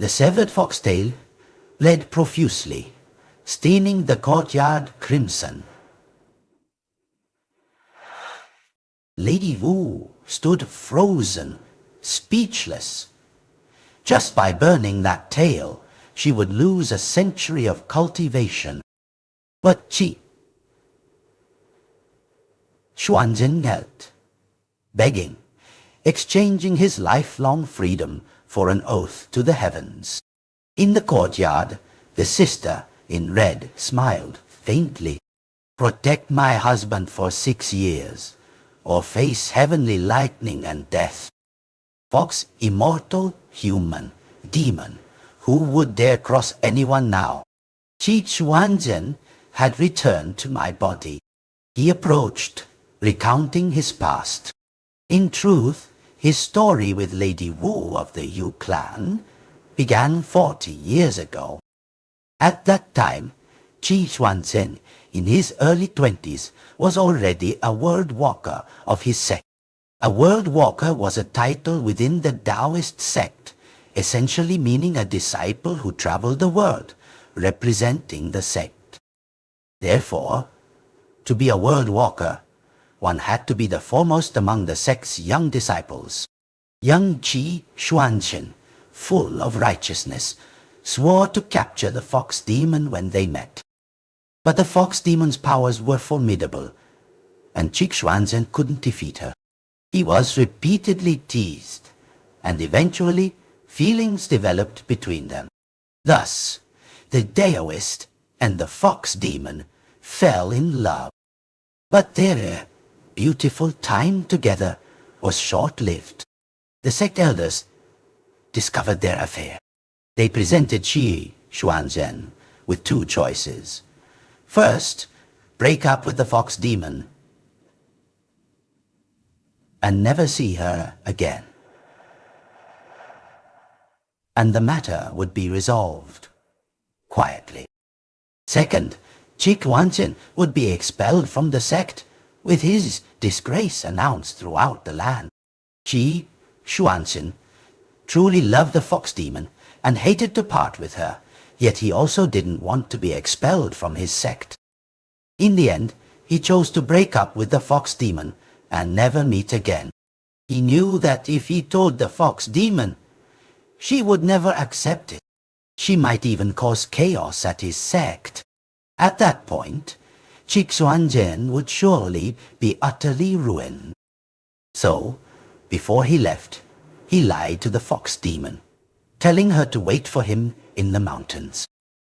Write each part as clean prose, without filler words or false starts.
The severed foxtail bled profusely, staining the courtyard crimson. Lady Wu stood frozen, speechless. Just by burning that tail, she would lose a century of cultivation. But Qi Xuanzhen knelt, begging, exchanging his lifelong freedom for an oath to the heavens. In the courtyard, the sister in red smiled faintly. "Protect my husband for 6 years, or face heavenly lightning and death. Fox Immortal, human, demon, who would dare cross anyone now?" Qi Xuanzhen had returned to my body. He approached, recounting his past. In truth, his story with Lady Wu of the Yu clan began 40 years ago. At that time, Qi Xuanzhen, in his early 20s, was already a world walker of his sect. A world walker was a title within the Taoist sect, essentially meaning a disciple who traveled the world, representing the sect. Therefore, to be a world walker, one had to be the foremost among the sect's young disciples. Young Qi Xuanzhen, full of righteousness, swore to capture the fox demon when they met. But the fox demon's powers were formidable, and Qi Xuanzhen couldn't defeat her. He was repeatedly teased, and eventually feelings developed between them. Thus, the Taoist and the fox demon fell in love. But their beautiful time together was short-lived. The sect elders discovered their affair. They presented Qi Xuanzhen with 2 choices. First, break up with the fox demon and never see her again, and the matter would be resolved quietly. Second, Qi Xuanzhen would be expelled from the sect, with his disgrace announced throughout the land. Qi Xuanzhen truly loved the fox demon and hated to part with her, yet he also didn't want to be expelled from his sect. In the end, he chose to break up with the fox demon and never meet again. He knew that if he told the fox demon, she would never accept it. She might even cause chaos at his sect. At that point, Qi Xuanzhen would surely be utterly ruined. So, before he left, he lied to the fox demon, telling her to wait for him in the mountains.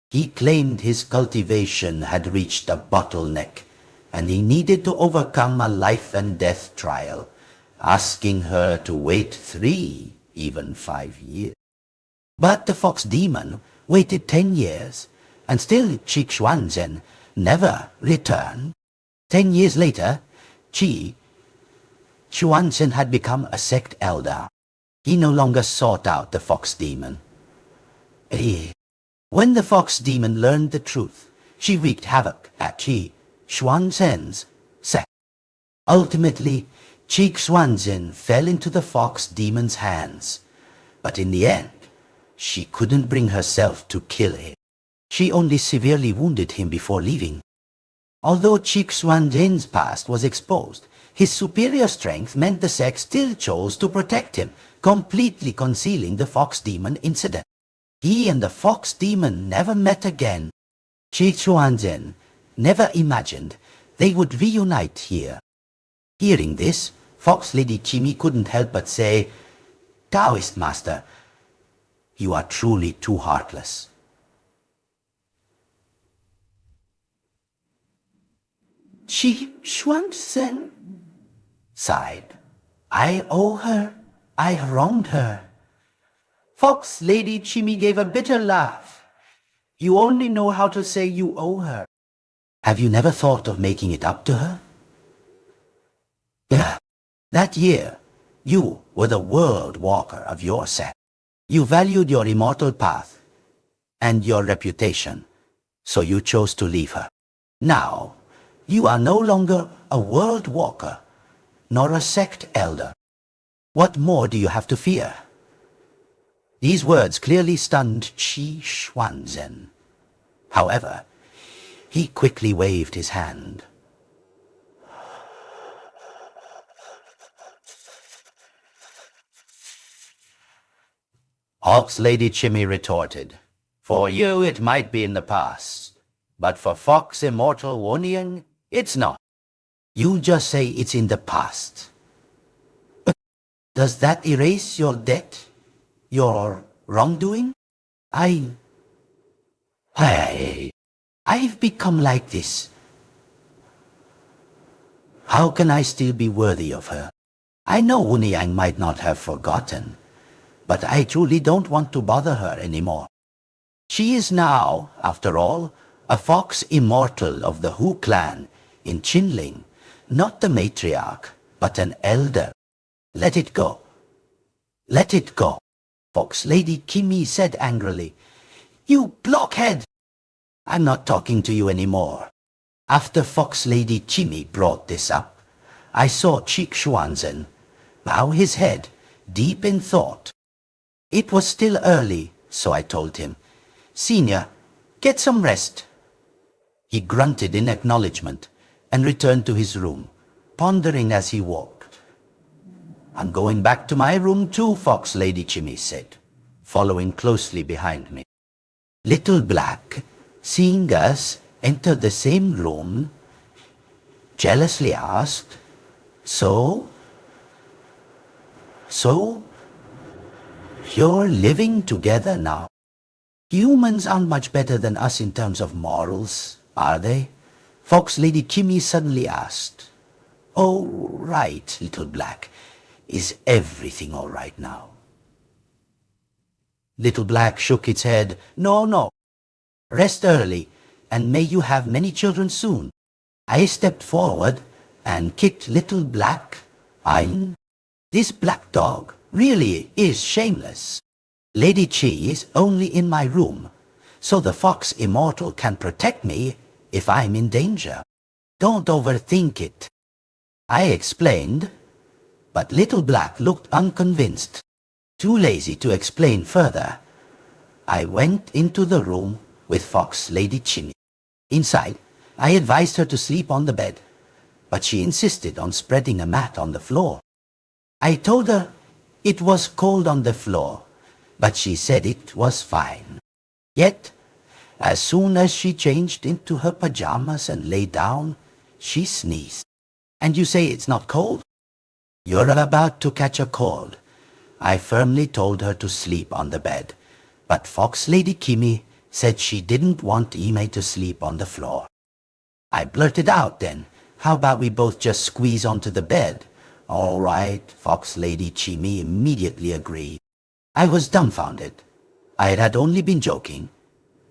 He claimed his cultivation had reached a bottleneck, and he needed to overcome a life and death trial, asking her to wait 3, even 5 years. But the fox demon waited 10 years, and still Qi Xuanzhen never returned. 10 years later, Qi Xuanzhen had become a sect elder. He no longer sought out the fox demon. When the fox demon learned the truth, she wreaked havoc at Qi Xuanzhen's sect. Ultimately, Qi Xuanzhen fell into the fox demon's hands, but in the end, she couldn't bring herself to kill him. She only severely wounded him before leaving. Although Qi Xuanzhen's past was exposed, his superior strength meant the sect still chose to protect him, completely concealing the fox demon incident. He and the fox demon never met again. Qi Xuanzhen never imagined they would reunite here. Hearing this, Fox Lady Qimi couldn't help but say, "Taoist master, you are truly too heartless." Qi Xuanzhen sighed. "I owe her. I wronged her." Fox Lady Qimi gave a bitter laugh. "You only know how to say you owe her. Have you never thought of making it up to her?" That year, you were the world walker of your sect. You valued your immortal path and your reputation, so you chose to leave her. Now, you are no longer a world walker, nor a sect elder. What more do you have to fear? These words clearly stunned Qi Xuanzhen. However, he quickly waved his hand. Fox Lady Qimmy retorted, "For you it might be in the past, but for Fox Immortal Wonying, it's not. You just say it's in the past. But does that erase your debt? Your wrongdoing? I've become like this. How can I still be worthy of her? I know Wonying might not have forgotten, but I truly don't want to bother her anymore. She is now, after all, a Fox Immortal of the Hu clan in Qinling, not the matriarch, but an elder. Let it go. Let it go," Fox Lady Qimmy said angrily. "You blockhead! I'm not talking to you anymore." After Fox Lady Qimmy brought this up, I saw Qi Xuanzhen bow his head, deep in thought. It was still early, so I told him, "Senior, get some rest." He grunted in acknowledgement and returned to his room, pondering as he walked. "I'm going back to my room too," Fox Lady Qimmy said, following closely behind me. Little Black, seeing us enter the same room, jealously asked, So, you're living together now? Humans aren't much better than us in terms of morals, are they?" Fox Lady Qimmy suddenly asked. "Oh, right, Little Black. Is everything all right now?" Little Black shook its head. No. Rest early, and may you have many children soon." I stepped forward and kicked Little Black. This black dog really is shameless. Lady Qi is only in my room, so the Fox Immortal can protect me if I'm in danger. Don't overthink it." I explained, but Little Black looked unconvinced. Too lazy to explain further, I went into the room with Fox Lady Qimmy. Inside, I advised her to sleep on the bed, but she insisted on spreading a mat on the floor. I told her it was cold on the floor, but she said it was fine. Yet, as soon as she changed into her pajamas and lay down, she sneezed. "And you say it's not cold?" "You're about to catch a cold." I firmly told her to sleep on the bed, but Fox Lady Qimmy said she didn't want Ime to sleep on the floor. I blurted out then, "How about we both just squeeze onto the bed?" "All right," Fox Lady Qimmy immediately agreed. I was dumbfounded. I had only been joking,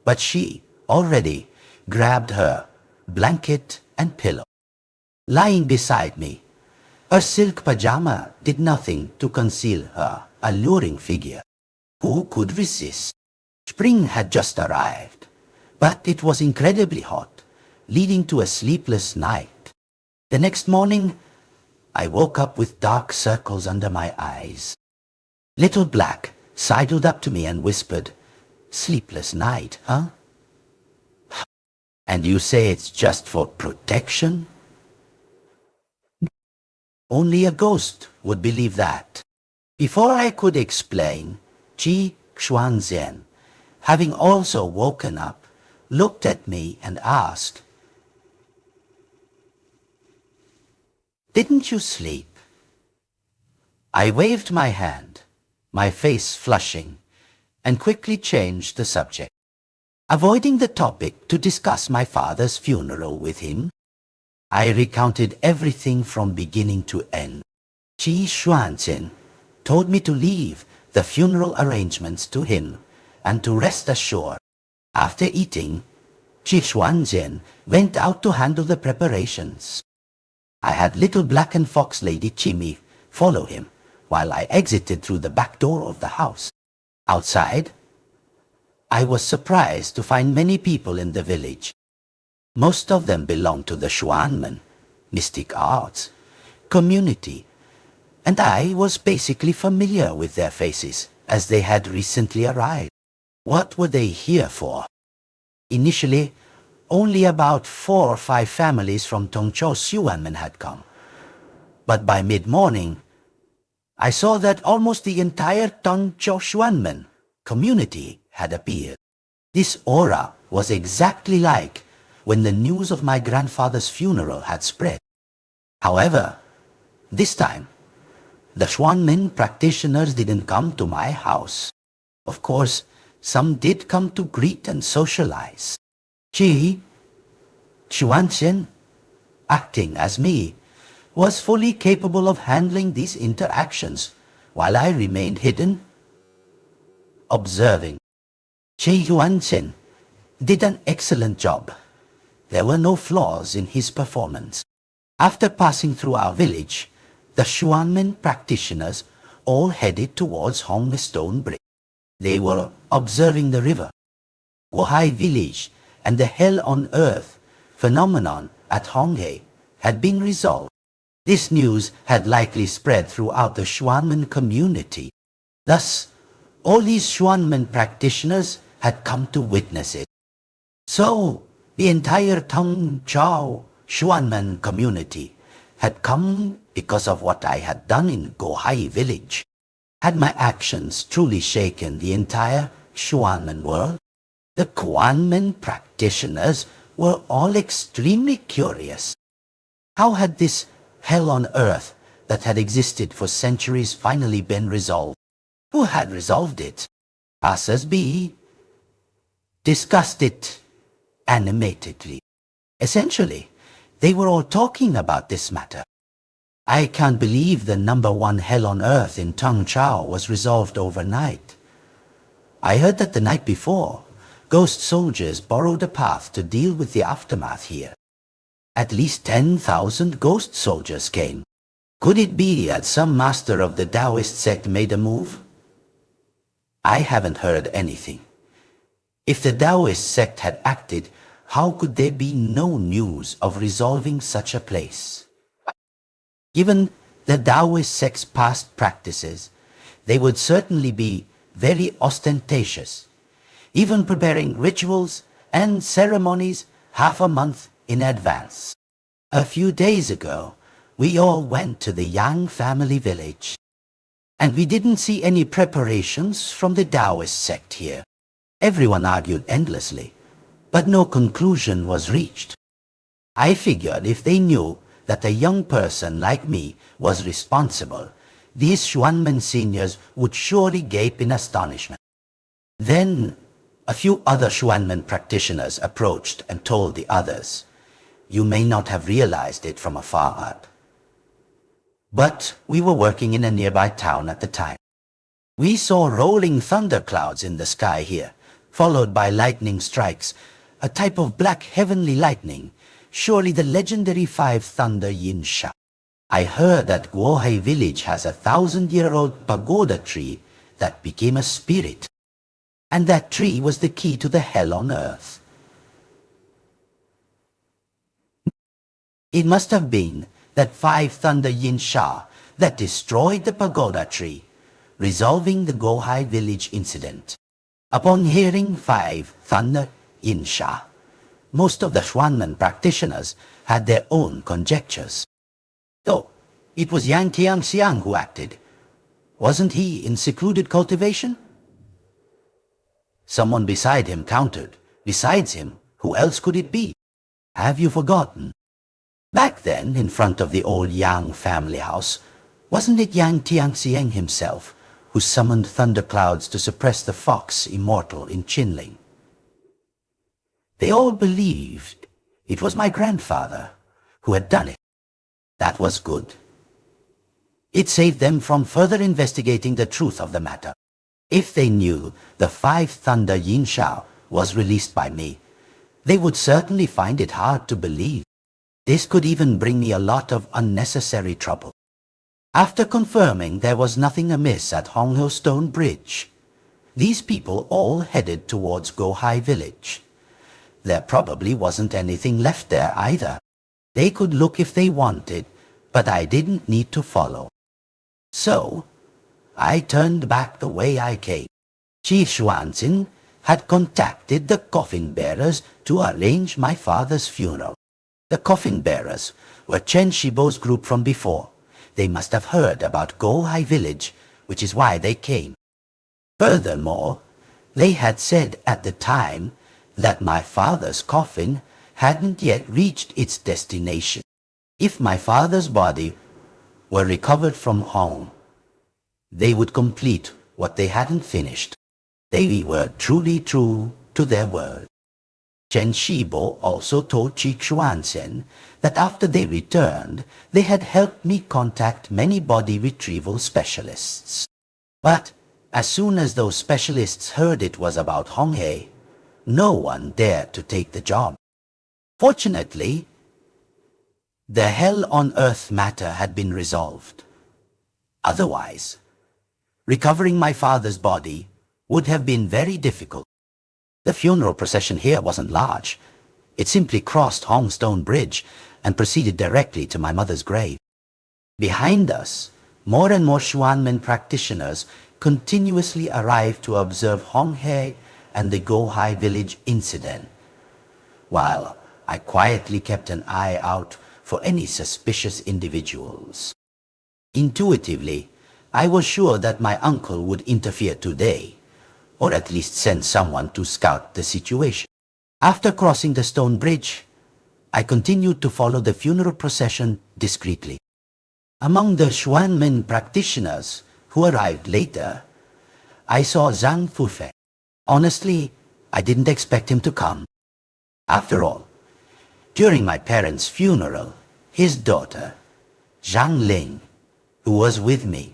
but she already grabbed her blanket and pillow. Lying beside me, her silk pajama did nothing to conceal her alluring figure. Who could resist? Spring had just arrived, but it was incredibly hot, leading to a sleepless night. The next morning, I woke up with dark circles under my eyes. Little Black sidled up to me and whispered, "Sleepless night, huh? And you say it's just for protection?" Only a ghost would believe that. Before I could explain, Qi Xuanzhen, having also woken up, looked at me and asked, "Didn't you sleep?" I waved my hand, my face flushing, and quickly changed the subject. Avoiding the topic to discuss my father's funeral with him, I recounted everything from beginning to end. Qi Xuanzhen told me to leave the funeral arrangements to him and to rest assured. After eating, Qi Xuanzhen went out to handle the preparations. I had Little Black and Fox Lady Qimmy follow him while I exited through the back door of the house. Outside, I was surprised to find many people in the village. Most of them belonged to the Xuanmen, mystic arts, community, and I was basically familiar with their faces as they had recently arrived. What were they here for? Initially, only about 4 or 5 families from Tongzhou Xuanmen had come. But by mid-morning, I saw that almost the entire Tongzhou Xuanmen community had appeared. This aura was exactly like when the news of my grandfather's funeral had spread. However, this time, the Xuanmen practitioners didn't come to my house. Of course, some did come to greet and socialize. Qi Xuanzhen, acting as me, was fully capable of handling these interactions while I remained hidden, observing. Qi Xuanzhen did an excellent job. There were no flaws in his performance. After passing through our village, the Xuanmen practitioners all headed towards Honghe Stone Bridge. They were observing the river, Guohai village, and the hell on earth phenomenon at Honghe had been resolved. This news had likely spread throughout the Xuanmen community. Thus, all these Xuanmen practitioners had come to witness it. So, the entire Tongzhou Xuanmen community had come because of what I had done in Guohai village. Had my actions truly shaken the entire Xuanmen world? The Xuanmen practitioners were all extremely curious. How had this hell on earth that had existed for centuries finally been resolved? Who had resolved it? Passers-by discussed it animatedly. Essentially, they were all talking about this matter. I can't believe the #1 hell on earth in Tongzhou was resolved overnight. I heard that the night before, ghost soldiers borrowed a path to deal with the aftermath here. At least 10,000 ghost soldiers came. Could it be that some master of the Taoist sect made a move? I haven't heard anything. If the Taoist sect had acted, how could there be no news of resolving such a place? Given the Taoist sect's past practices, they would certainly be very ostentatious, even preparing rituals and ceremonies half a month in advance. A few days ago, we all went to the Yang family village, and we didn't see any preparations from the Taoist sect here. Everyone argued endlessly, but no conclusion was reached. I figured if they knew that a young person like me was responsible, these Xuanmen seniors would surely gape in astonishment. Then, a few other Xuanmen practitioners approached and told the others, "You may not have realized it from afar, but we were working in a nearby town at the time. We saw rolling thunderclouds in the sky here, followed by lightning strikes, a type of black heavenly lightning, surely the legendary 5 thunder Yinsha. I heard that Guohai village has a 1,000-year-old pagoda tree that became a spirit, and that tree was the key to the hell on earth. It must have been that 5 thunder Yinsha that destroyed the pagoda tree, resolving the Guohai village incident. Upon hearing 5 thunder Yinsha, most of the Xuanmen practitioners had their own conjectures. Though it was Yang Tianxiang who acted. Wasn't he in secluded cultivation? Someone beside him countered. Besides him, who else could it be? Have you forgotten? Back then, in front of the old Yang family house, wasn't it Yang Tianxiang himself who summoned thunderclouds to suppress the Fox Immortal in Qinling? They all believed it was my grandfather who had done it. That was good. It saved them from further investigating the truth of the matter. If they knew the 5 thunder Yinsha was released by me, they would certainly find it hard to believe. This could even bring me a lot of unnecessary trouble. After confirming there was nothing amiss at Honghe Stone Bridge, these people all headed towards Guohai village. There probably wasn't anything left there either. They could look if they wanted, but I didn't need to follow. So, I turned back the way I came. Qi Xuanzhen had contacted the coffin bearers to arrange my father's funeral. The coffin bearers were Chen Shibo's group from before. They must have heard about Gohai village, which is why they came. Furthermore, they had said at the time that my father's coffin hadn't yet reached its destination. If my father's body were recovered from home, they would complete what they hadn't finished. They were truly true to their word. Chen Shibo also told Qi Xuanzhen that after they returned, they had helped me contact many body retrieval specialists. But as soon as those specialists heard it was about Honghe, no one dared to take the job. Fortunately, the hell on earth matter had been resolved. Otherwise, recovering my father's body would have been very difficult. The funeral procession here wasn't large. It simply crossed Hongstone Bridge and proceeded directly to my mother's grave. Behind us, more and more Xuanmen practitioners continuously arrived to observe Honghe and the Gohai village incident, while I quietly kept an eye out for any suspicious individuals. Intuitively, I was sure that my uncle would interfere today, or at least send someone to scout the situation. After crossing the stone bridge, I continued to follow the funeral procession discreetly. Among the Xuanmen practitioners who arrived later, I saw Zhang Thuifeng. Honestly, I didn't expect him to come. After all, during my parents' funeral, his daughter, Zhang Ling, who was with me,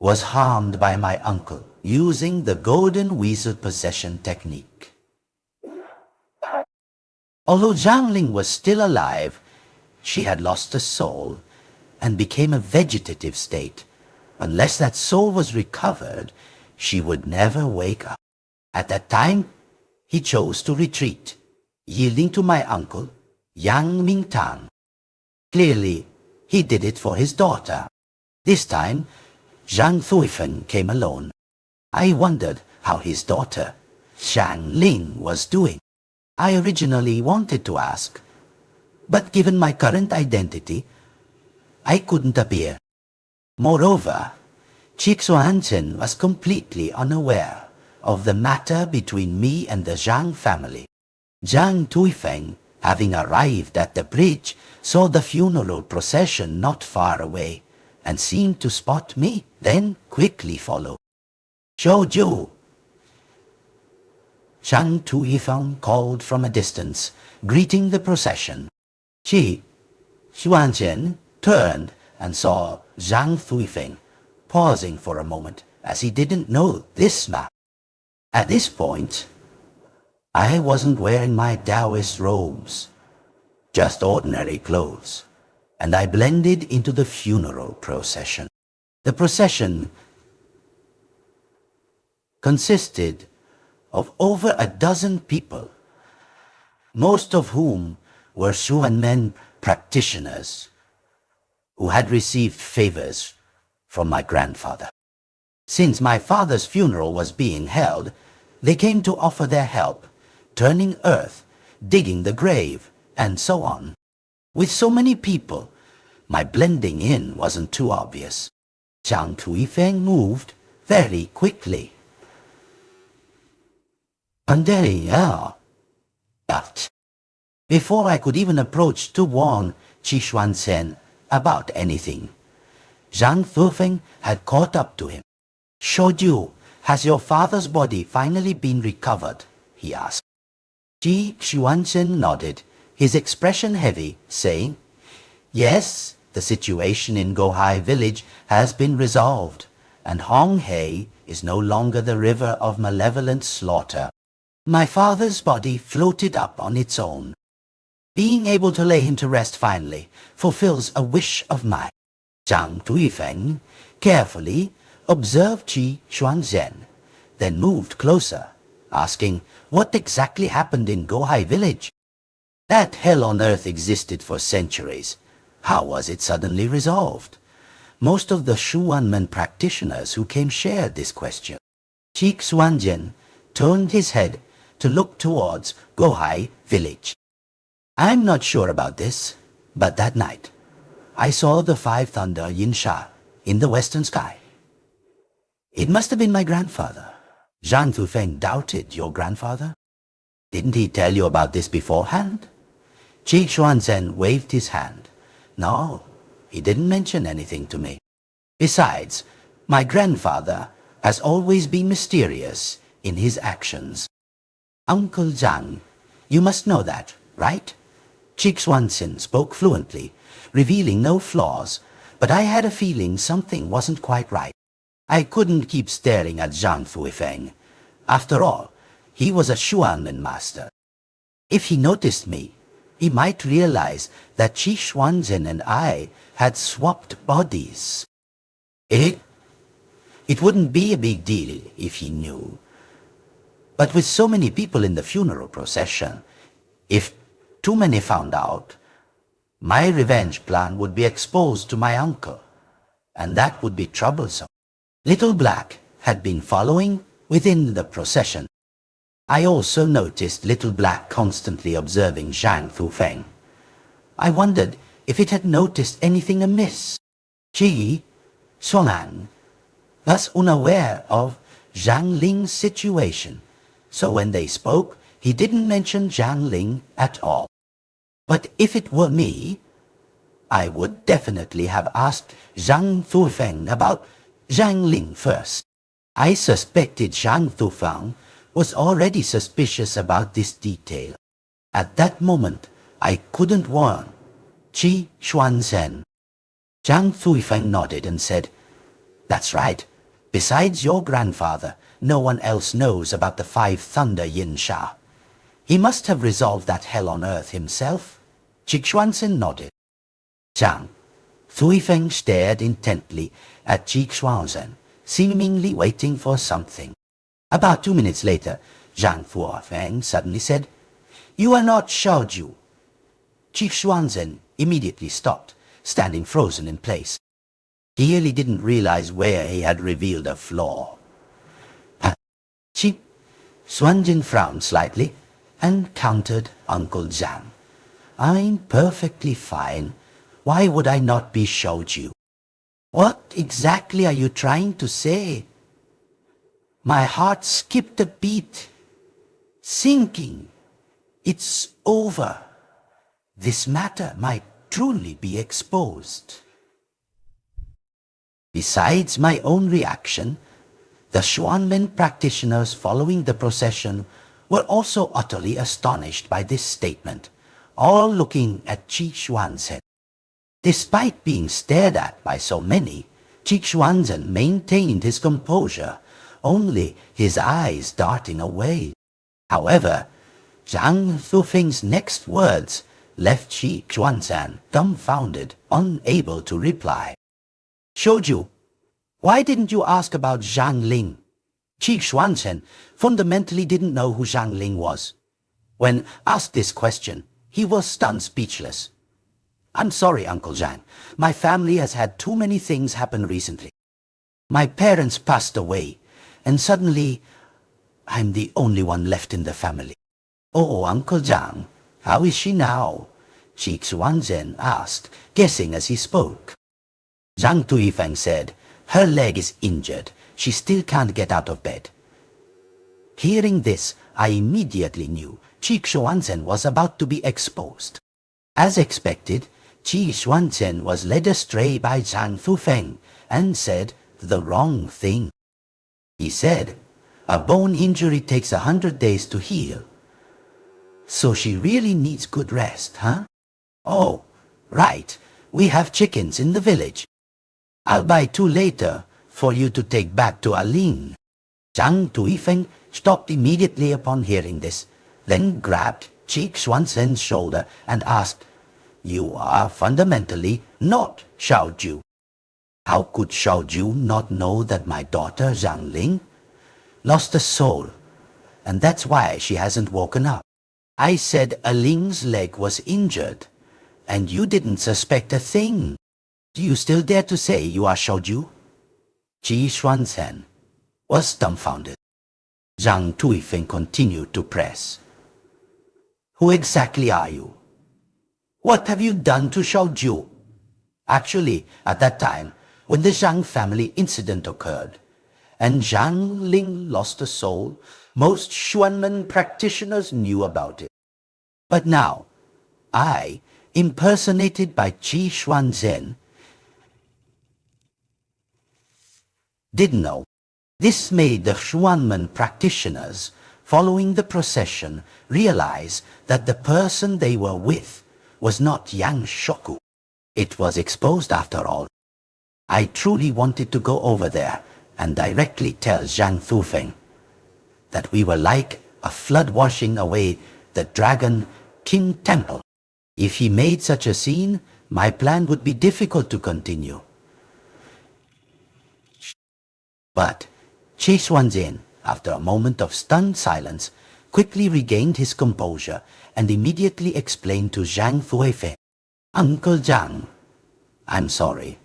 was harmed by my uncle using the golden weasel possession technique. Although Zhang Ling was still alive, she had lost a soul and became a vegetative state. Unless that soul was recovered, she would never wake up. At that time, he chose to retreat, yielding to my uncle, Yang Mingtang. Clearly, he did it for his daughter. This time, Zhang Thuifeng came alone. I wondered how his daughter, Zhang Ling, was doing. I originally wanted to ask, but given my current identity, I couldn't appear. Moreover, Qi Xuanzhen was completely unaware of the matter between me and the Zhang family. Zhang Thuifeng, having arrived at the bridge, saw the funeral procession not far away and seemed to spot me, then quickly followed. "Zhou," Zhang Thuifeng called from a distance, greeting the procession. Qi Xuanzhen turned and saw Zhang Thuifeng, pausing for a moment as he didn't know this man. At this point, I wasn't wearing my Taoist robes, just ordinary clothes, and I blended into the funeral procession. The procession consisted of over a dozen people, most of whom were Xuanmen practitioners who had received favors from my grandfather. Since my father's funeral was being held, they came to offer their help, turning earth, digging the grave, and so on. With so many people, my blending in wasn't too obvious. Zhang Thuifeng moved very quickly. But before I could even approach to warn Qi Xuanzhen about anything, Zhang Thuifeng had caught up to him. "Shouju, has your father's body finally been recovered?" he asked. Qi Xuanzhen nodded, his expression heavy, saying, "Yes, the situation in Gohai village has been resolved, and Honghe is no longer the river of malevolent slaughter. My father's body floated up on its own. Being able to lay him to rest finally fulfills a wish of mine." Zhang Thuifeng carefully observed Qi Xuanzhen, then moved closer, asking what exactly happened in Gohai village. That hell on earth existed for centuries. How was it suddenly resolved? Most of the Xuanmen practitioners who came shared this question. Qi Xuanzhen turned his head to look towards Gohai village. I'm not sure about this, but that night, I saw the 5 thunder Yinsha in the western sky. It must have been my grandfather. Zhang Thuifeng doubted your grandfather? Didn't he tell you about this beforehand? Qi Xuanzhen waved his hand. No, he didn't mention anything to me. Besides, my grandfather has always been mysterious in his actions. Uncle Zhang, you must know that, right? Qi Xuanzhen spoke fluently, revealing no flaws, but I had a feeling something wasn't quite right. I couldn't keep staring at Zhang Thuifeng. After all, he was a Xuanmen master. If he noticed me, he might realize that Qi Xuanzhen and I had swapped bodies. It wouldn't be a big deal if he knew. But with so many people in the funeral procession, if too many found out, my revenge plan would be exposed to my uncle, and that would be troublesome. Little Black had been following within the procession. I also noticed Little Black constantly observing Zhang Thuifeng. I wondered if it had noticed anything amiss. Qi Xuanzhen was unaware of Zhang Ling's situation, so when they spoke, he didn't mention Zhang Ling at all. But if it were me, I would definitely have asked Zhang Thuifeng about Zhang Ling first. I suspected Zhang Thuifeng was already suspicious about this detail. At that moment, I couldn't warn Qi Xuanzhen. Zhang Thuifeng nodded and said, "That's right. Besides your grandfather, no one else knows about the 5 thunder Yinsha. He must have resolved that hell on earth himself." Qi Xuanzhen nodded. Zhang Thuifeng stared intently at Qi Xuanzhen, seemingly waiting for something. About 2 minutes later, Zhang Thuifeng suddenly said, "You are not Shaoju." Qi Xuanzhen immediately stopped, standing frozen in place. He really didn't realize where he had revealed a flaw. Qi Xuanzhen frowned slightly and countered Uncle Zhang. "I'm perfectly fine. Why would I not be Shaoju?" "What exactly are you trying to say?" My heart skipped a beat, sinking. It's over. This matter might truly be exposed. Besides my own reaction, the Xuanmen practitioners following the procession were also utterly astonished by this statement, all looking at Qi Xuanzhen. Despite being stared at by so many, Qi Xuanzhen maintained his composure, only his eyes darting away. However, Zhang Thuifeng's next words left Qi Xuanzhen dumbfounded, unable to reply. "Shouju, why didn't you ask about Zhang Ling?" Qi Xuanzhen fundamentally didn't know who Zhang Ling was. When asked this question, he was stunned speechless. "I'm sorry, Uncle Zhang. My family has had too many things happen recently. My parents passed away, and suddenly I'm the only one left in the family." "Oh, Uncle Zhang, how is she now?" Qi Xuanzhen asked, guessing as he spoke. Zhang Thuifeng said, "Her leg is injured. She still can't get out of bed." Hearing this, I immediately knew Qi Xuanzhen was about to be exposed. As expected, Qi Xuanzhen was led astray by Zhang Thuifeng and said the wrong thing. He said, "A bone injury takes 100 days to heal. So she really needs good rest, huh? Oh, right, we have chickens in the village. I'll buy 2 later for you to take back to Aling." Zhang Thuifeng stopped immediately upon hearing this, then grabbed Qi Xuanzhen's shoulder and asked, "You are fundamentally not Shaoju. How could Shaoju not know that my daughter Zhang Ling lost a soul, and that's why she hasn't woken up? I said Aling's leg was injured, and you didn't suspect a thing." Do you still dare to say you are Shaoju? Qi Xuanzhen was dumbfounded. Zhang Thuifeng continued to press. Who exactly are you? What have you done to Shaoju? Actually, at that time, when the Zhang family incident occurred, and Zhang Ling lost a soul, most Xuanmen practitioners knew about it. But now, I, impersonated by Qi Xuanzhen, didn't know. This made the Xuanmen practitioners, following the procession, realize that the person they were with was not Yang Shoku. It was exposed after all. I truly wanted to go over there and directly tell Zhang Thuifeng that we were like a flood washing away the dragon King Temple. If he made such a scene, my plan would be difficult to continue. But Qi Xuanzhen, after a moment of stunned silence, quickly regained his composure and immediately explained to Zhang Thuifeng, Uncle Zhang, I'm sorry.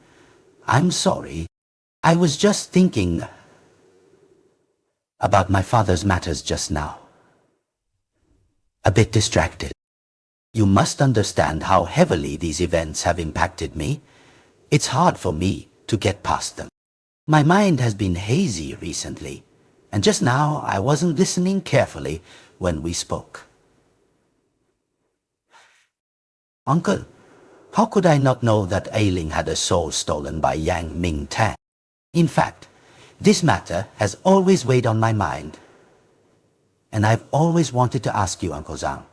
I was just thinking about my father's matters just now. A bit distracted. You must understand how heavily these events have impacted me. It's hard for me to get past them. My mind has been hazy recently, and just now I wasn't listening carefully when we spoke. Uncle, how could I not know that Ailing had a soul stolen by Yang Mingtang? In fact, this matter has always weighed on my mind. And I've always wanted to ask you, Uncle Zhang,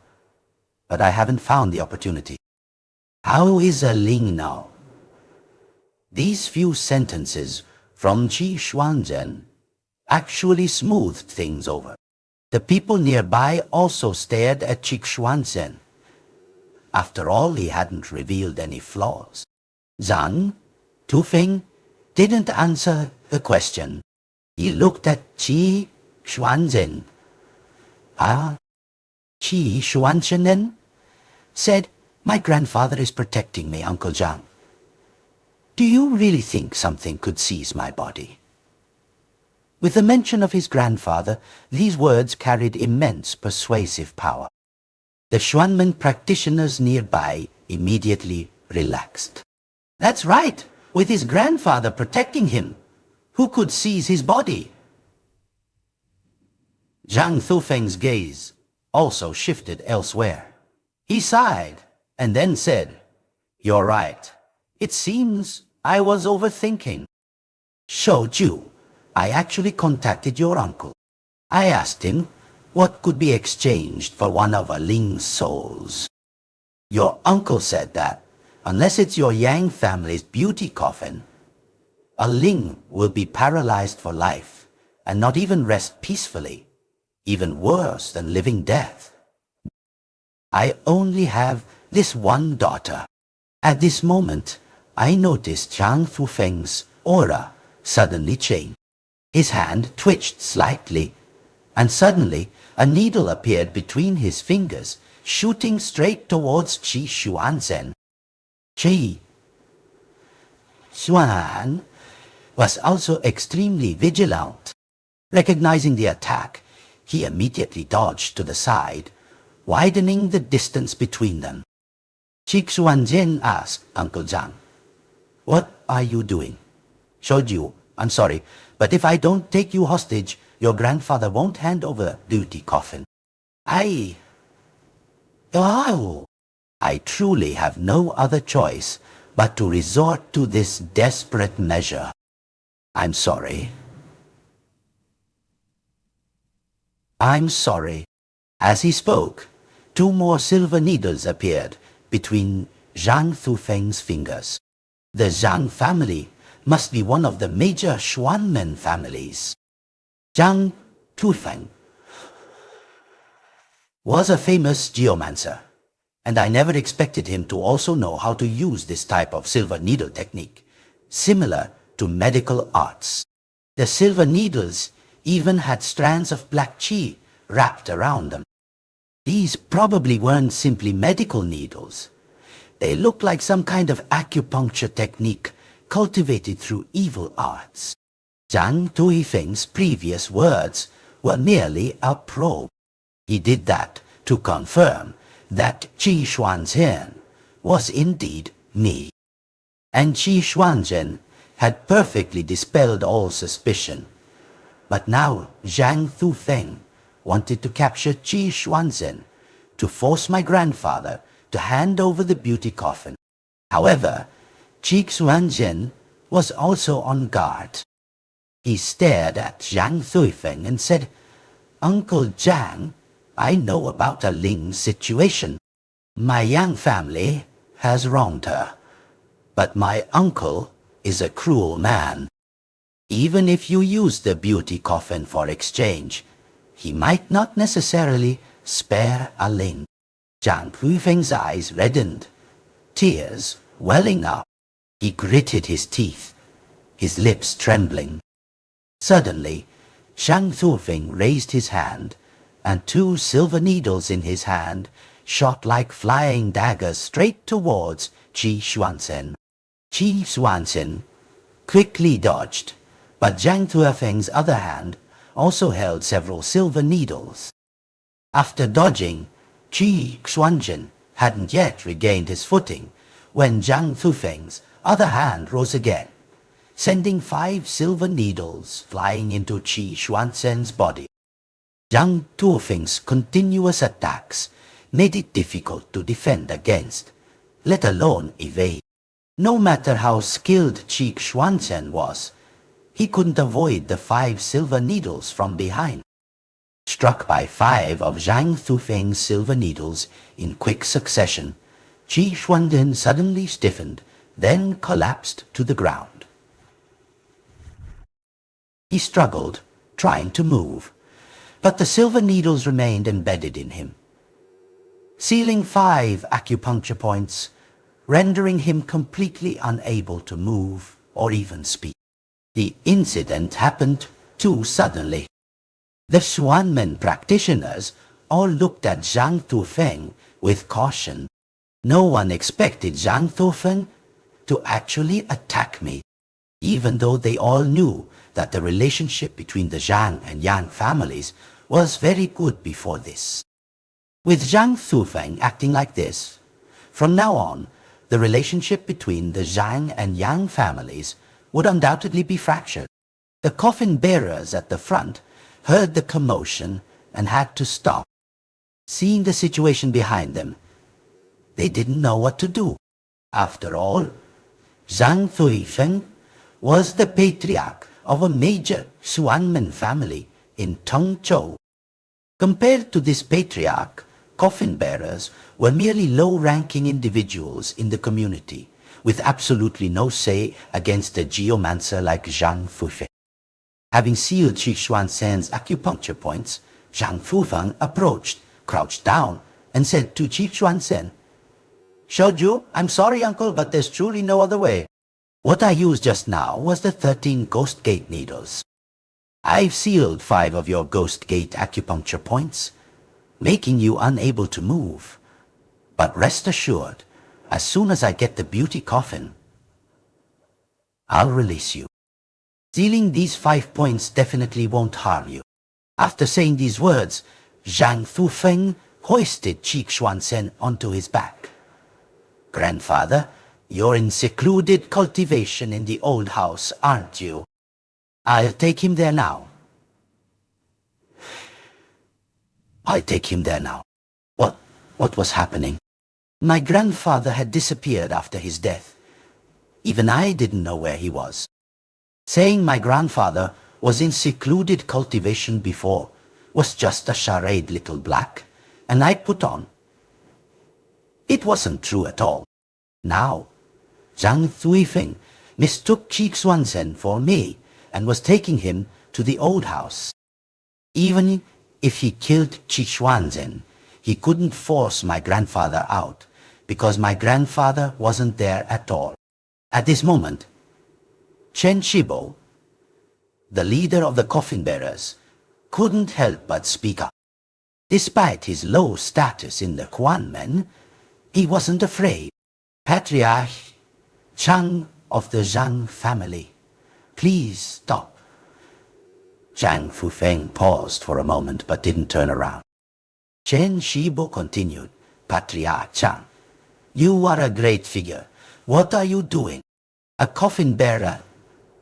but I haven't found the opportunity. How is Ailing now? These few sentences from Qi Xuanzhen actually smoothed things over. The people nearby also stared at Qi Xuanzhen. After all, he hadn't revealed any flaws. Zhang Thuifeng didn't answer the question. He looked at Qi Xuanzhen. Qi Xuanzhen said, My grandfather is protecting me, Uncle Zhang. Do you really think something could seize my body? With the mention of his grandfather, these words carried immense persuasive power. The Xuanmen practitioners nearby immediately relaxed. That's right, with his grandfather protecting him. Who could seize his body? Zhang Thuifeng's gaze also shifted elsewhere. He sighed and then said, You're right. It seems I was overthinking. Shaoju, I actually contacted your uncle. I asked him what could be exchanged for one of Ling's souls. Your uncle said that, unless it's your Yang family's Beauty Coffin, Ling will be paralyzed for life and not even rest peacefully, even worse than living death. I only have this one daughter. At this moment, I noticed Zhang Thuifeng's aura suddenly change. His hand twitched slightly, and suddenly a needle appeared between his fingers, shooting straight towards Qi Xuanzhen. Qi Xuanzhen was also extremely vigilant. Recognizing the attack, he immediately dodged to the side, widening the distance between them. Qi Xuanzhen asked Uncle Zhang, What are you doing? Shaoju, I'm sorry, but if I don't take you hostage, your grandfather won't hand over the Beauty Coffin. I truly have no other choice but to resort to this desperate measure. I'm sorry. As he spoke, two more silver needles appeared between Zhang Thuifeng's fingers. The Zhang family must be one of the major Xuanmen families. Zhang Thuifeng was a famous geomancer, and I never expected him to also know how to use this type of silver needle technique, similar to medical arts. The silver needles even had strands of black qi wrapped around them. These probably weren't simply medical needles. They looked like some kind of acupuncture technique cultivated through evil arts. Zhang Thuifeng's previous words were merely a probe. He did that to confirm that Qi Xuanzhen was indeed me. And Qi Xuanzhen had perfectly dispelled all suspicion. But now Zhang Thuifeng wanted to capture Qi Xuanzhen to force my grandfather to hand over the Beauty Coffin. However, Qi Xuanzhen was also on guard. He stared at Zhang Thuifeng and said, "Uncle Zhang, I know about a Ling situation. My Yang family has wronged her, but my uncle is a cruel man. Even if you use the Beauty Coffin for exchange, he might not necessarily spare a Ling." Zhang Thuifeng's eyes reddened, tears welling up. He gritted his teeth, his lips trembling. Suddenly, Zhang Thuifeng raised his hand, and 2 silver needles in his hand shot like flying daggers straight towards Qi Xuanzhen. Qi Xuanzhen quickly dodged, but Zhang Thuifeng's other hand also held several silver needles. After dodging, Qi Xuanzhen hadn't yet regained his footing when Zhang Thuifeng's other hand rose again, sending 5 silver needles flying into Qi Xuanzhen's body. Zhang Thuifeng's continuous attacks made it difficult to defend against, let alone evade. No matter how skilled Qi Xuanzhen was, he couldn't avoid the 5 silver needles from behind. Struck by 5 of Zhang Thuifeng's silver needles in quick succession, Qi Xuanzhen suddenly stiffened, then collapsed to the ground. He struggled, trying to move, but the silver needles remained embedded in him, sealing 5 acupuncture points, rendering him completely unable to move or even speak. The incident happened too suddenly. The Xuanmen practitioners all looked at Zhang Thuifeng with caution. No one expected Zhang Thuifeng to actually attack me, even though they all knew that the relationship between the Zhang and Yang families was very good before this. With Zhang Thuifeng acting like this, from now on, the relationship between the Zhang and Yang families would undoubtedly be fractured. The coffin bearers at the front heard the commotion and had to stop. Seeing the situation behind them, they didn't know what to do. After all, Zhang Thuifeng was the patriarch of a major Xuanmen family in Tengzhou. Compared to this patriarch, coffin bearers were merely low-ranking individuals in the community, with absolutely no say against a geomancer like Zhang Thuifeng. Having sealed Qi Xuanzhen's acupuncture points, Zhang Thuifeng approached, crouched down, and said to Qi Xuanzhen, "Shouju, I'm sorry, uncle, but there's truly no other way. What I used just now was the 13 Ghost Gate needles. I've sealed 5 of your Ghost Gate acupuncture points, making you unable to move. But rest assured, as soon as I get the Beauty Coffin, I'll release you. Sealing these 5 points definitely won't harm you." After saying these words, Zhang Thuifeng hoisted Qi Xuanzhen onto his back. "Grandfather, you're in secluded cultivation in the old house, aren't you? I'll take him there now." What was happening? My grandfather had disappeared after his death. Even I didn't know where he was. Saying my grandfather was in secluded cultivation before was just a charade, little black, and I put on. It wasn't true at all. Now, Zhang Thuifeng mistook Qi Xuanzhen for me and was taking him to the old house. Even if he killed Qi Xuanzhen, he couldn't force my grandfather out, because my grandfather wasn't there at all. At this moment, Chen Shibo, the leader of the coffin bearers, couldn't help but speak up. Despite his low status in the Xuanmen, he wasn't afraid. Patriarch Zhang of the Zhang family, please stop. Zhang Thuifeng paused for a moment but didn't turn around. Chen Shibo continued, Patriarch Zhang, you are a great figure. What are you doing? A coffin bearer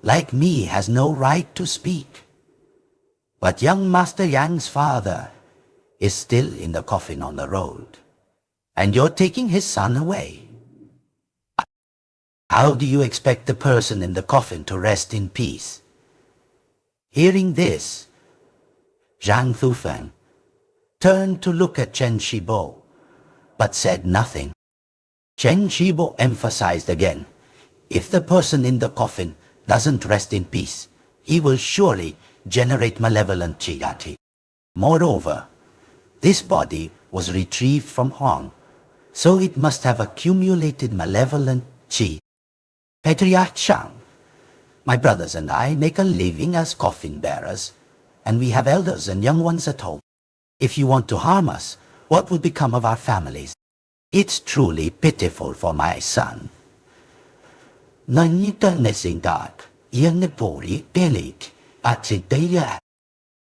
like me has no right to speak. But young Master Yang's father is still in the coffin on the road, and you're taking his son away. How do you expect the person in the coffin to rest in peace? Hearing this, Zhang Thuifeng turned to look at Chen Shibo, but said nothing. Chen Shibo emphasized again, if the person in the coffin doesn't rest in peace, he will surely generate malevolent qi. Moreover, this body was retrieved from Huang, so it must have accumulated malevolent qi. Patriarch Zhang, my brothers and I make a living as coffin bearers, and we have elders and young ones at home. If you want to harm us, what will become of our families? It's truly pitiful for my son. The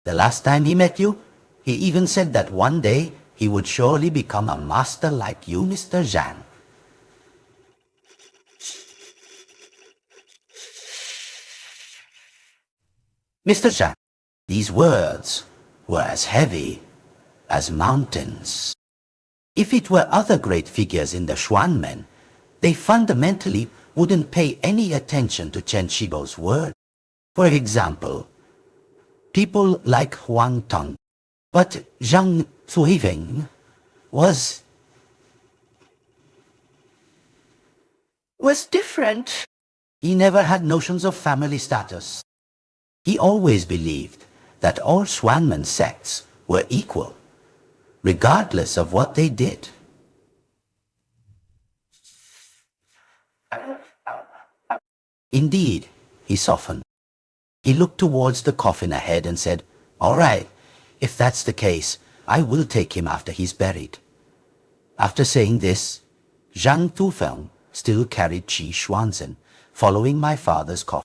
last time he met you, he even said that one day he would surely become a master like you, Mr. Zhang. Mr. Zhang, these words were as heavy as mountains. If it were other great figures in the Xuan men, they fundamentally wouldn't pay any attention to Chen Shibo's word. For example, people like Huang Tong. But Zhang Thuifeng was different. He never had notions of family status. He always believed that all Xuanmen sects were equal, regardless of what they did. Indeed, he softened. He looked towards the coffin ahead and said, all right, if that's the case, I will take him after he's buried. After saying this, Zhang Thuifeng still carried Qi Xuanzhen, following my father's coffin.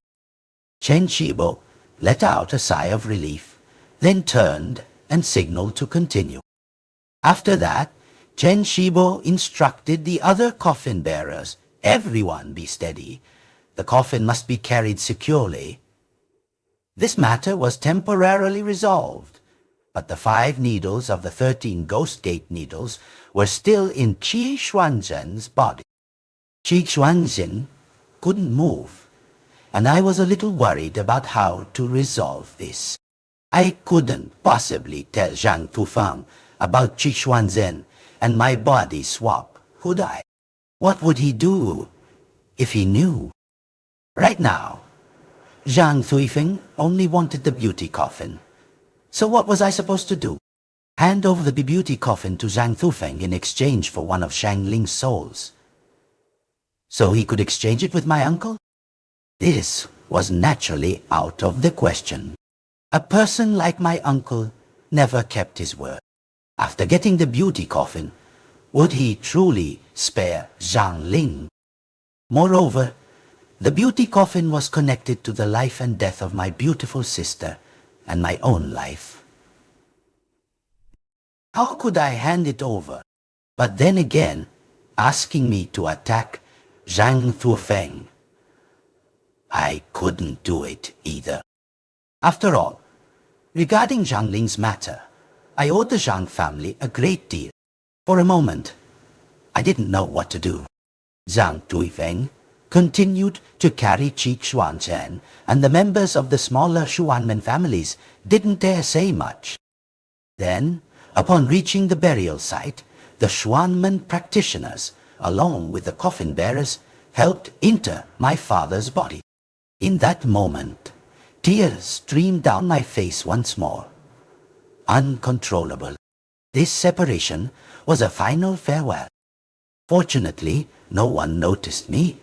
Chen Shibo let out a sigh of relief, then turned and signaled to continue. After that, Chen Shibo instructed the other coffin bearers, everyone be steady. The coffin must be carried securely. This matter was temporarily resolved, but the 5 needles of the 13 Ghost Gate needles were still in Qi Xuanzhen's body. Qi Xuanzhen couldn't move, and I was a little worried about how to resolve this. I couldn't possibly tell Zhang Thuifeng about Qi Xuanzhen and my body swap, could I? What would he do if he knew? Right now, Zhang Thuifeng only wanted the Beauty Coffin. So what was I supposed to do? Hand over the Beauty Coffin to Zhang Thuifeng in exchange for one of Shang Ling's souls, so he could exchange it with my uncle? This was naturally out of the question. A person like my uncle never kept his word. After getting the Beauty Coffin, would he truly spare Zhang Ling? Moreover, the Beauty Coffin was connected to the life and death of my beautiful sister and my own life. How could I hand it over, but then again asking me to attack Zhang Thuifeng? I couldn't do it either. After all, regarding Zhang Ling's matter, I owed the Zhang family a great deal. For a moment, I didn't know what to do. Zhang Thuifeng continued to carry Qi Xuanzhen, and the members of the smaller Xuanmen families didn't dare say much. Then, upon reaching the burial site, the Xuanmen practitioners, along with the coffin bearers, helped enter my father's body. In that moment, tears streamed down my face once more. Uncontrollable. This separation was a final farewell. Fortunately, no one noticed me.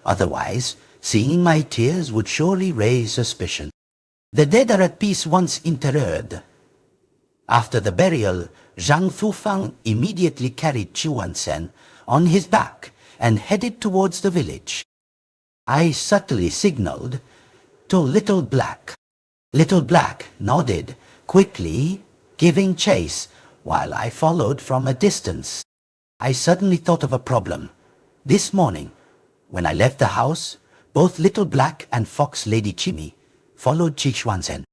Otherwise, seeing my tears would surely raise suspicion. The dead are at peace once interred. After the burial, Zhang Thuifeng immediately carried Qi Xuanzhen on his back and headed towards the village. I subtly signaled to Little Black. Little Black nodded, quickly giving chase, while I followed from a distance. I suddenly thought of a problem. This morning, when I left the house, both Little Black and Fox Lady Qi followed Qi Xuanzhen.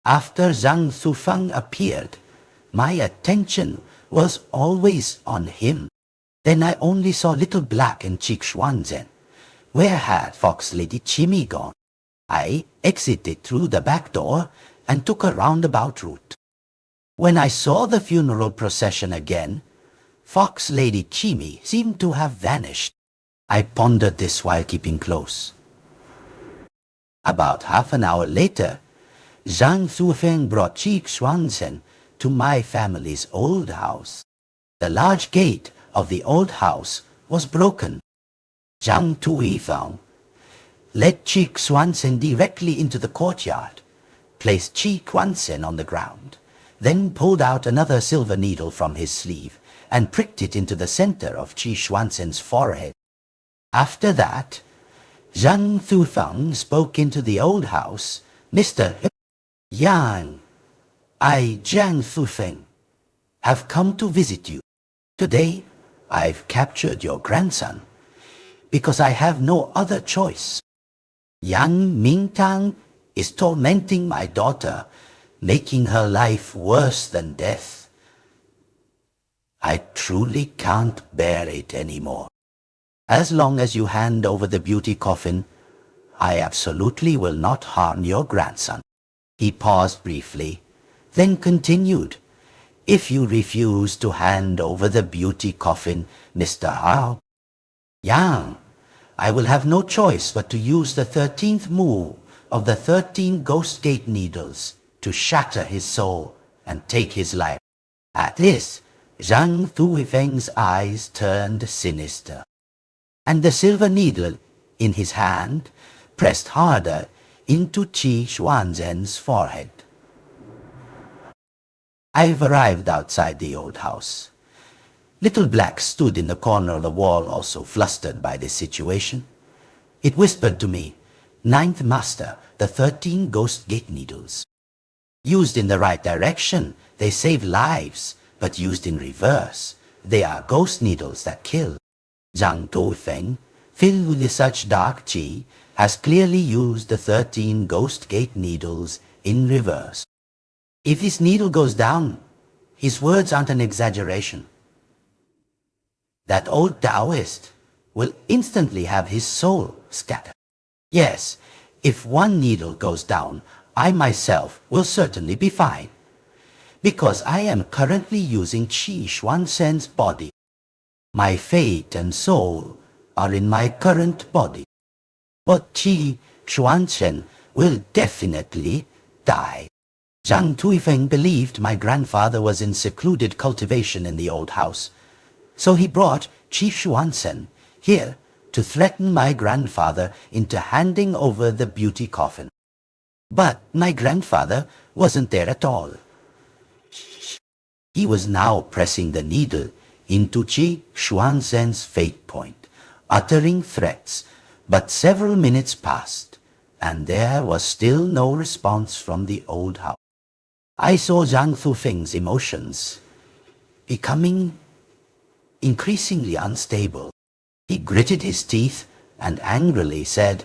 After Zhang Thuifeng appeared, my attention was always on him. Then I only saw Little Black and Qi Xuanzhen. Where had Fox Lady Qi gone? I exited through the back door and took a roundabout route. When I saw the funeral procession again, Fox Lady Qi seemed to have vanished. I pondered this while keeping close. About half an hour later, Zhang Thuifeng brought Qi Xuanzhen to my family's old house. The large gate of the old house was broken. Zhang Thuifeng led Qi Xuanzhen directly into the courtyard, placed Qi Xuanzhen on the ground, then pulled out another silver needle from his sleeve and pricked it into the center of Qi Xuanzhen's forehead. After that, Zhang Thuifeng spoke into the old house. Mr. Yang, I, Zhang Thuifeng, have come to visit you. Today, I've captured your grandson, because I have no other choice. Yang Mingtang is tormenting my daughter, making her life worse than death. I truly can't bear it anymore. As long as you hand over the beauty coffin, I absolutely will not harm your grandson. He paused briefly, then continued. If you refuse to hand over the beauty coffin, Mr. Hao, Yang, I will have no choice but to use the 13th move of the 13 ghost gate needles to shatter his soul and take his life. At this, Zhang Thuifeng's eyes turned sinister, and the silver needle in his hand pressed harder into Qi Xuanzhen's forehead. I've arrived outside the old house. Little Black stood in the corner of the wall, also flustered by this situation. It whispered to me, "Ninth Master, the 13 ghost gate needles. Used in the right direction, they save lives, but used in reverse, they are ghost needles that kill. Zhang Thuifeng, filled with such dark qi, has clearly used the 13 ghost gate needles in reverse. If this needle goes down, his words aren't an exaggeration. That old Taoist will instantly have his soul scattered. Yes, if one needle goes down, I myself will certainly be fine, because I am currently using Qi Xuanzhen's body. My fate and soul are in my current body. But Qi Xuanzhen will definitely die." Zhang Thuifeng believed my grandfather was in secluded cultivation in the old house, so he brought Qi Xuanzhen here to threaten my grandfather into handing over the beauty coffin. But my grandfather wasn't there at all. He was now pressing the needle into Qi Xuanzhen's fate point, uttering threats, but several minutes passed, and there was still no response from the old house. I saw Zhang Thuifeng's emotions becoming increasingly unstable. He gritted his teeth and angrily said,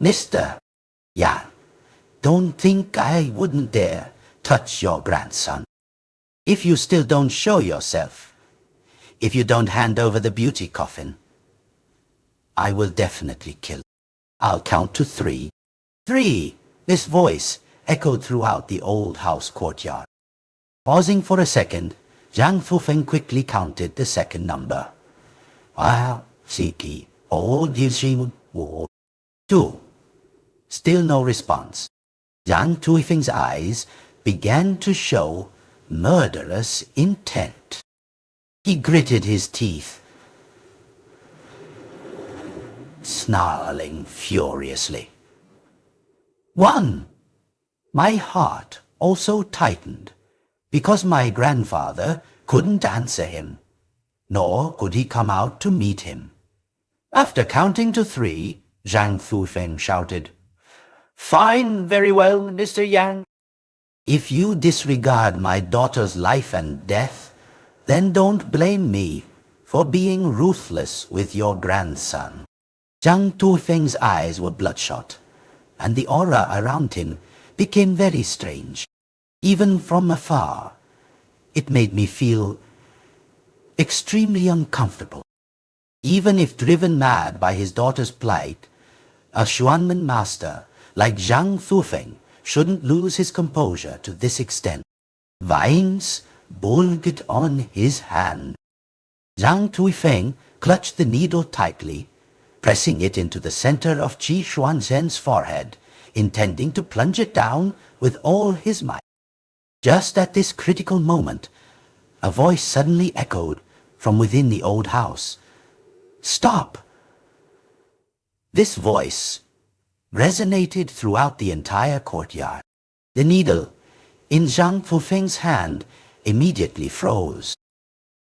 "Mr. Yan, don't think I wouldn't dare touch your grandson. If you still don't show yourself, if you don't hand over the beauty coffin, I will definitely kill. I'll count to 3. 3! This voice echoed throughout the old house courtyard. Pausing for a second, Zhang Thuifeng quickly counted the second number. Wow, Siki, old Yizhi Wu. 2. Still no response. Zhang Thuifeng's eyes began to show murderous intent. He gritted his teeth, snarling furiously. 1. My heart also tightened, because my grandfather couldn't answer him, nor could he come out to meet him. After counting to 3, Zhang Thuifeng shouted, "Fine, very well, Mr. Yang. If you disregard my daughter's life and death, then don't blame me for being ruthless with your grandson." Zhang Thuifeng's eyes were bloodshot, and the aura around him became very strange. Even from afar, it made me feel extremely uncomfortable. Even if driven mad by his daughter's plight, a Xuanmen master like Zhang Thuifeng shouldn't lose his composure to this extent. Veins bulged on his hand. Zhang Thuifeng clutched the needle tightly, pressing it into the center of Qi Xuanzhen's forehead, intending to plunge it down with all his might. Just at this critical moment, a voice suddenly echoed from within the old house. "Stop!" This voice resonated throughout the entire courtyard. The needle in Zhang Thuifeng's hand immediately froze.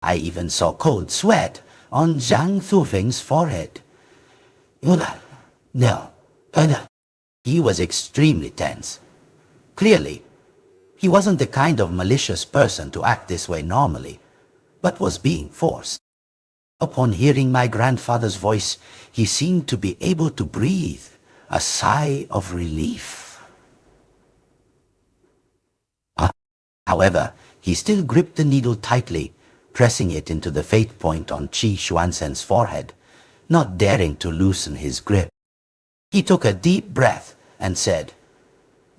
I even saw cold sweat on Zhang Thuifeng's forehead. No. He was extremely tense. Clearly, he wasn't the kind of malicious person to act this way normally, but was being forced. Upon hearing my grandfather's voice, he seemed to be able to breathe a sigh of relief. However, he still gripped the needle tightly, pressing it into the fate point on Qi Xuanzhen's forehead, not daring to loosen his grip. He took a deep breath and said,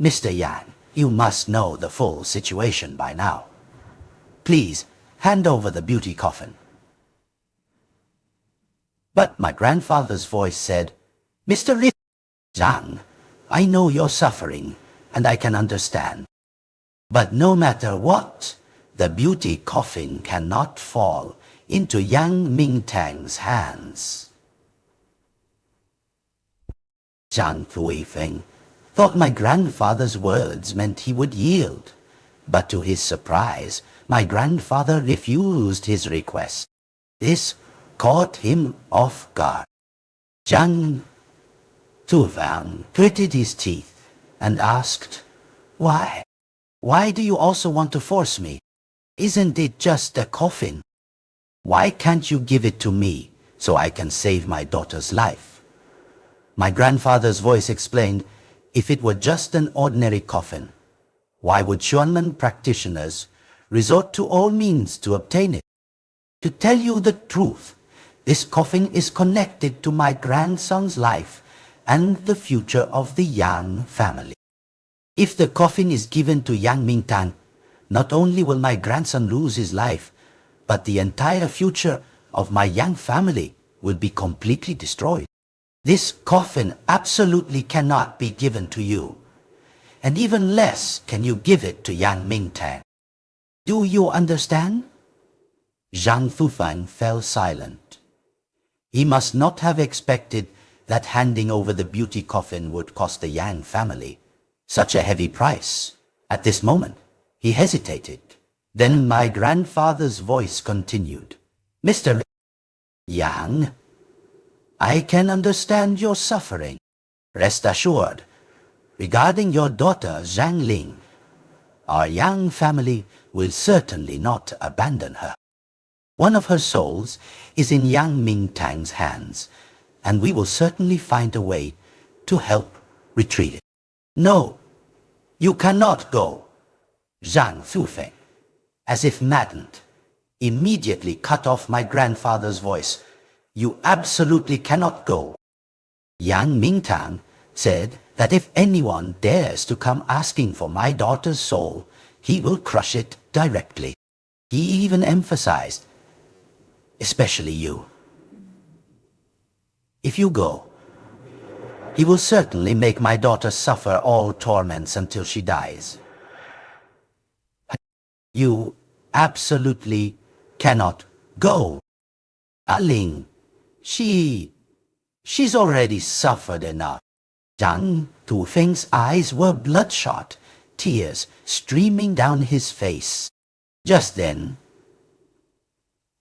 "Mr. Yang, you must know the full situation by now. Please, hand over the beauty coffin." But my grandfather's voice said, "Mr. Zhang, I know you're suffering, and I can understand. But no matter what, the beauty coffin cannot fall into Yang Mingtang's hands." Zhang Thuifeng thought my grandfather's words meant he would yield, but to his surprise, my grandfather refused his request. This caught him off guard. Zhang Thuifeng gritted his teeth and asked, "Why? Why do you also want to force me? Isn't it just a coffin? Why can't you give it to me so I can save my daughter's life?" My grandfather's voice explained, if it were just an ordinary coffin, why would Xuanmen practitioners resort to all means to obtain it? To tell you the truth, this coffin is connected to my grandson's life and the future of the Yang family. If the coffin is given to Yang Mingtang, not only will my grandson lose his life, but the entire future of my Yang family will be completely destroyed. This coffin absolutely cannot be given to you, and even less can you give it to Yang Mingtang. Do you understand? Zhang Thuifeng fell silent. He must not have expected that handing over the beauty coffin would cost the Yang family such a heavy price. At this moment, he hesitated. Then my grandfather's voice continued. "Mr. Yang, I can understand your suffering. Rest assured, regarding your daughter Zhang Ling, our Yang family will certainly not abandon her. One of her souls is in Yang Mingtang's hands, and we will certainly find a way to help retrieve it." "No, you cannot go." Zhang Thuifeng, as if maddened, immediately cut off my grandfather's voice. "You absolutely cannot go. Yang Mingtang said that if anyone dares to come asking for my daughter's soul, he will crush it directly. He even emphasized, especially you. If you go, he will certainly make my daughter suffer all torments until she dies. You absolutely cannot go. Ling, she's already suffered enough." Zhang Thuifeng's eyes were bloodshot, tears streaming down his face. Just then,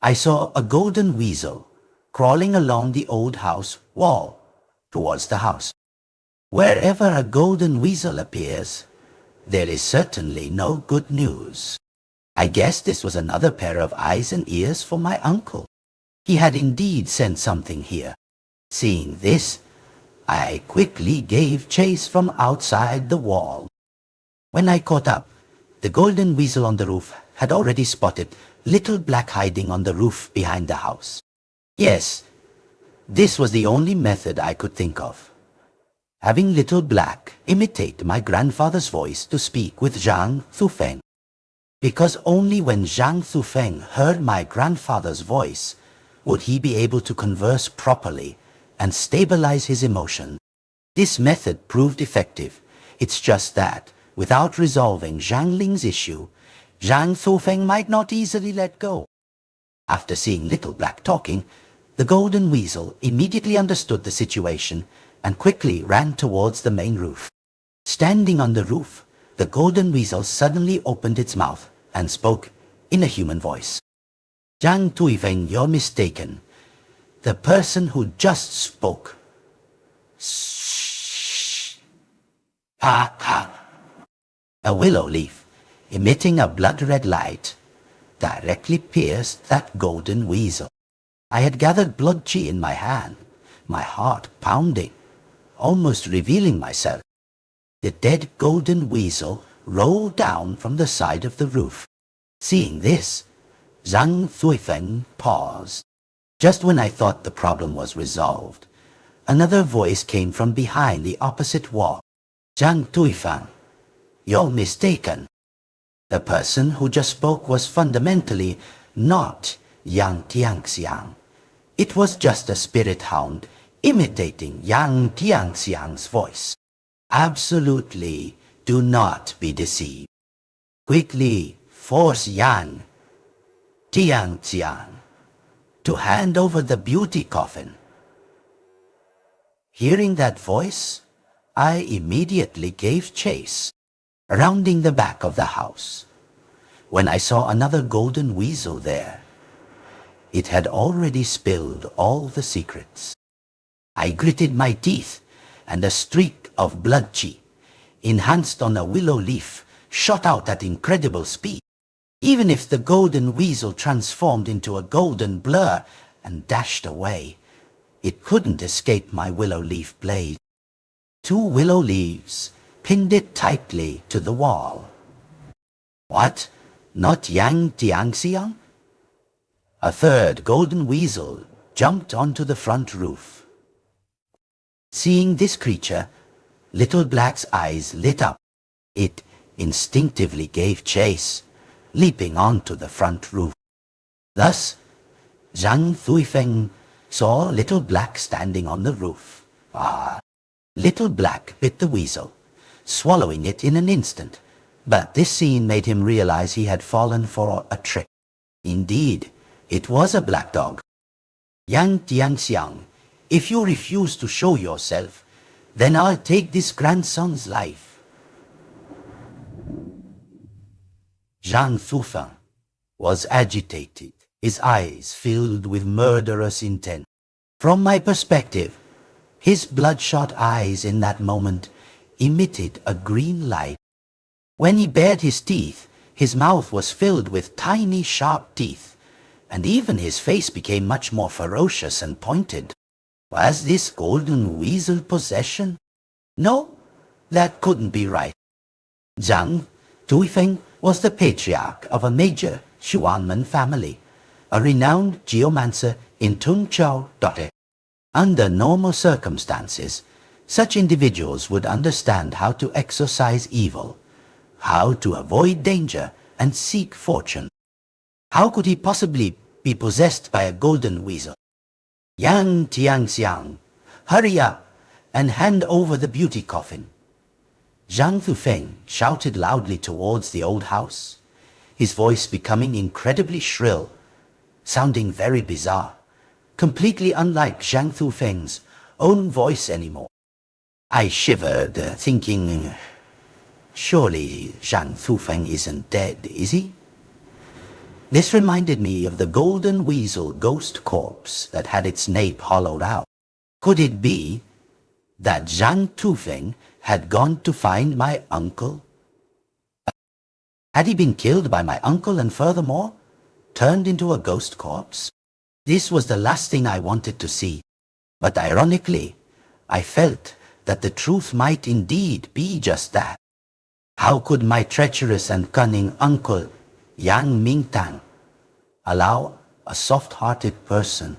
I saw a golden weasel crawling along the old house wall towards the house. Wherever a golden weasel appears, there is certainly no good news. I guess this was another pair of eyes and ears for my uncle. He had indeed sent something here. Seeing this, I quickly gave chase from outside the wall. When I caught up, the golden weasel on the roof had already spotted Little Black hiding on the roof behind the house. Yes, this was the only method I could think of. Having Little Black imitate my grandfather's voice to speak with Zhang Thuifeng. Because only when Zhang Thuifeng heard my grandfather's voice would he be able to converse properly and stabilize his emotion. This method proved effective. It's just that, without resolving Zhang Ling's issue, Zhang Thuifeng might not easily let go. After seeing Little Black talking, the golden weasel immediately understood the situation and quickly ran towards the main roof. Standing on the roof, the golden weasel suddenly opened its mouth and spoke in a human voice. Zhang Thuifeng, you're mistaken. The person who just spoke. Shh. Ha ha. A willow leaf, emitting a blood-red light, directly pierced that golden weasel. I had gathered blood qi in my hand, my heart pounding, almost revealing myself. The dead golden weasel rolled down from the side of the roof. Seeing this, Zhang Thuifeng paused. Just when I thought the problem was resolved, another voice came from behind the opposite wall. Zhang Thuifeng, you're mistaken. The person who just spoke was fundamentally not Yang Tianxiang. It was just a spirit hound imitating Yang Tianxiang's voice. Absolutely do not be deceived. Quickly force Yang Tianxiang to hand over the beauty coffin. Hearing that voice, I immediately gave chase, rounding the back of the house. When I saw another golden weasel there, it had already spilled all the secrets. I gritted my teeth, and a streak of blood qi, enhanced on a willow leaf, shot out at incredible speed. Even if the golden weasel transformed into a golden blur and dashed away, it couldn't escape my willow leaf blade. 2 willow leaves pinned it tightly to the wall. What? Not Yang Tianxiang? A third golden weasel jumped onto the front roof. Seeing this creature, Little Black's eyes lit up. It instinctively gave chase, leaping onto the front roof. Thus, Zhang Thuifeng saw Little Black standing on the roof. Little Black bit the weasel, swallowing it in an instant. But this scene made him realize he had fallen for a trick. Indeed, it was a black dog. Yang Tianxiang, if you refuse to show yourself, then I'll take this grandson's life. Zhang Thuifeng was agitated, his eyes filled with murderous intent. From my perspective, his bloodshot eyes in that moment emitted a green light. When he bared his teeth, his mouth was filled with tiny sharp teeth, and even his face became much more ferocious and pointed. Was this golden weasel possession? No, that couldn't be right. Zhang Thuifeng was the patriarch of a major Xuanzhen family, a renowned geomancer in Tungchao. Under normal circumstances, such individuals would understand how to exorcise evil, how to avoid danger and seek fortune. How could he possibly be possessed by a golden weasel? Yang Tianxiang, hurry up and hand over the beauty coffin. Zhang Thuifeng shouted loudly towards the old house, his voice becoming incredibly shrill, sounding very bizarre, completely unlike Zhang Thuifeng's own voice anymore. I shivered, thinking, surely Zhang Thuifeng isn't dead, is he? This reminded me of the golden weasel ghost corpse that had its nape hollowed out. Could it be that Zhang Thuifeng had gone to find my uncle? Had he been killed by my uncle and furthermore turned into a ghost corpse? This was the last thing I wanted to see. But ironically, I felt that the truth might indeed be just that. How could my treacherous and cunning uncle, Yang Mingtang, allow a soft-hearted person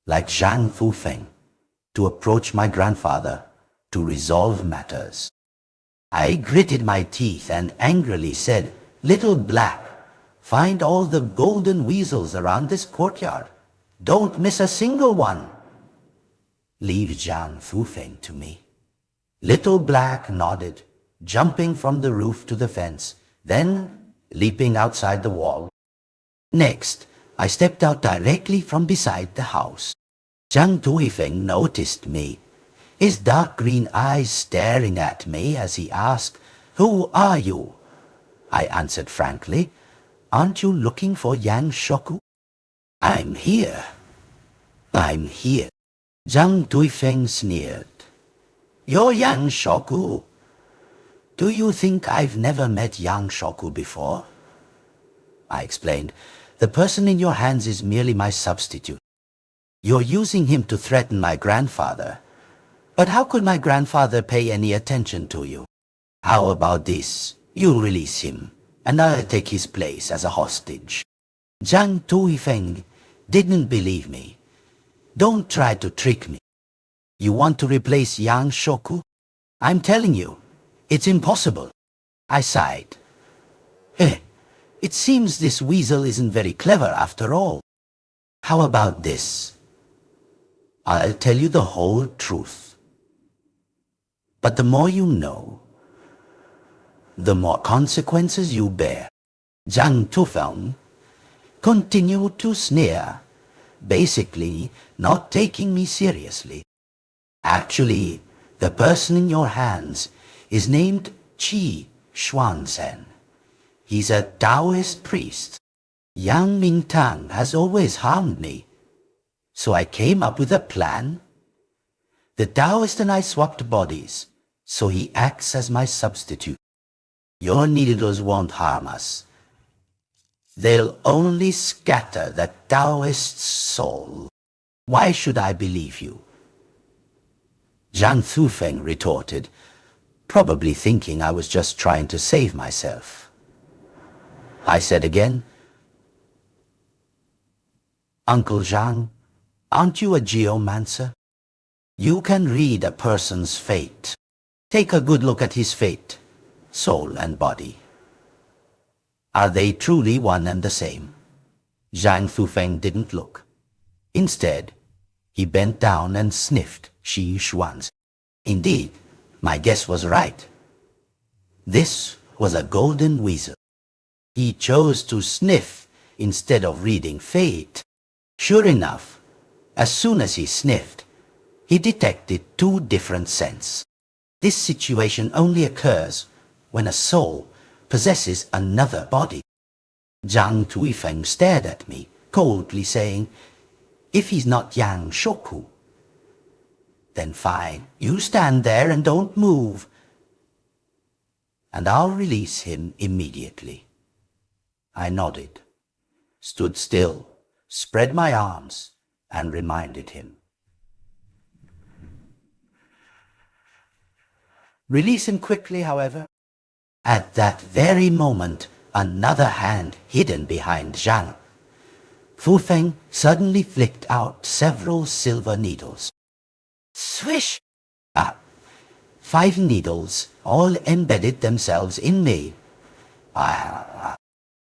like Zhang Thuifeng to approach my grandfather to resolve matters? I gritted my teeth and angrily said, "Little Black, find all the golden weasels around this courtyard. Don't miss a single one. Leave Zhang Thuifeng to me." Little Black nodded, jumping from the roof to the fence, then leaping outside the wall. Next, I stepped out directly from beside the house. Zhang Thuifeng noticed me, his dark green eyes staring at me as he asked, "Who are you?" I answered frankly, "Aren't you looking for Yang Shoku?" I'm here. Zhang Thuifeng sneered. "You're Yang Shoku? Do you think I've never met Yang Shoku before?" I explained, "The person in your hands is merely my substitute. You're using him to threaten my grandfather. But how could my grandfather pay any attention to you? How about this? You release him, and I'll take his place as a hostage." Zhang Thuifeng didn't believe me. "Don't try to trick me. You want to replace Yang Shoku? I'm telling you, it's impossible." I sighed. It seems this weasel isn't very clever after all. How about this? I'll tell you the whole truth. But the more you know, the more consequences you bear." Zhang Thuifeng continued to sneer, basically not taking me seriously. "Actually, the person in your hands is named Qi Xuanzhen. He's a Taoist priest. Yang Mingtang has always harmed me, so I came up with a plan. The Taoist and I swapped bodies, so he acts as my substitute. Your needles won't harm us. They'll only scatter the Taoist's soul. Why should I believe you?" Zhang Thuifeng retorted, probably thinking I was just trying to save myself. I said again, "Uncle Zhang, aren't you a geomancer? You can read a person's fate. Take a good look at his fate, soul and body. Are they truly one and the same?" Zhang Thuifeng didn't look. Instead, he bent down and sniffed Qi Xuanzhen. Indeed, my guess was right. This was a golden weasel. He chose to sniff instead of reading fate. Sure enough, as soon as he sniffed, he detected two different scents. This situation only occurs when a soul possesses another body. Zhang Thuifeng stared at me, coldly saying, "If he's not Yang Shoku, then fine, you stand there and don't move, and I'll release him immediately." I nodded, stood still, spread my arms, and reminded him. Release him quickly, however. At that very moment, another hand hidden behind Zhang Thuifeng suddenly flicked out several silver needles. Swish! 5 needles all embedded themselves in me.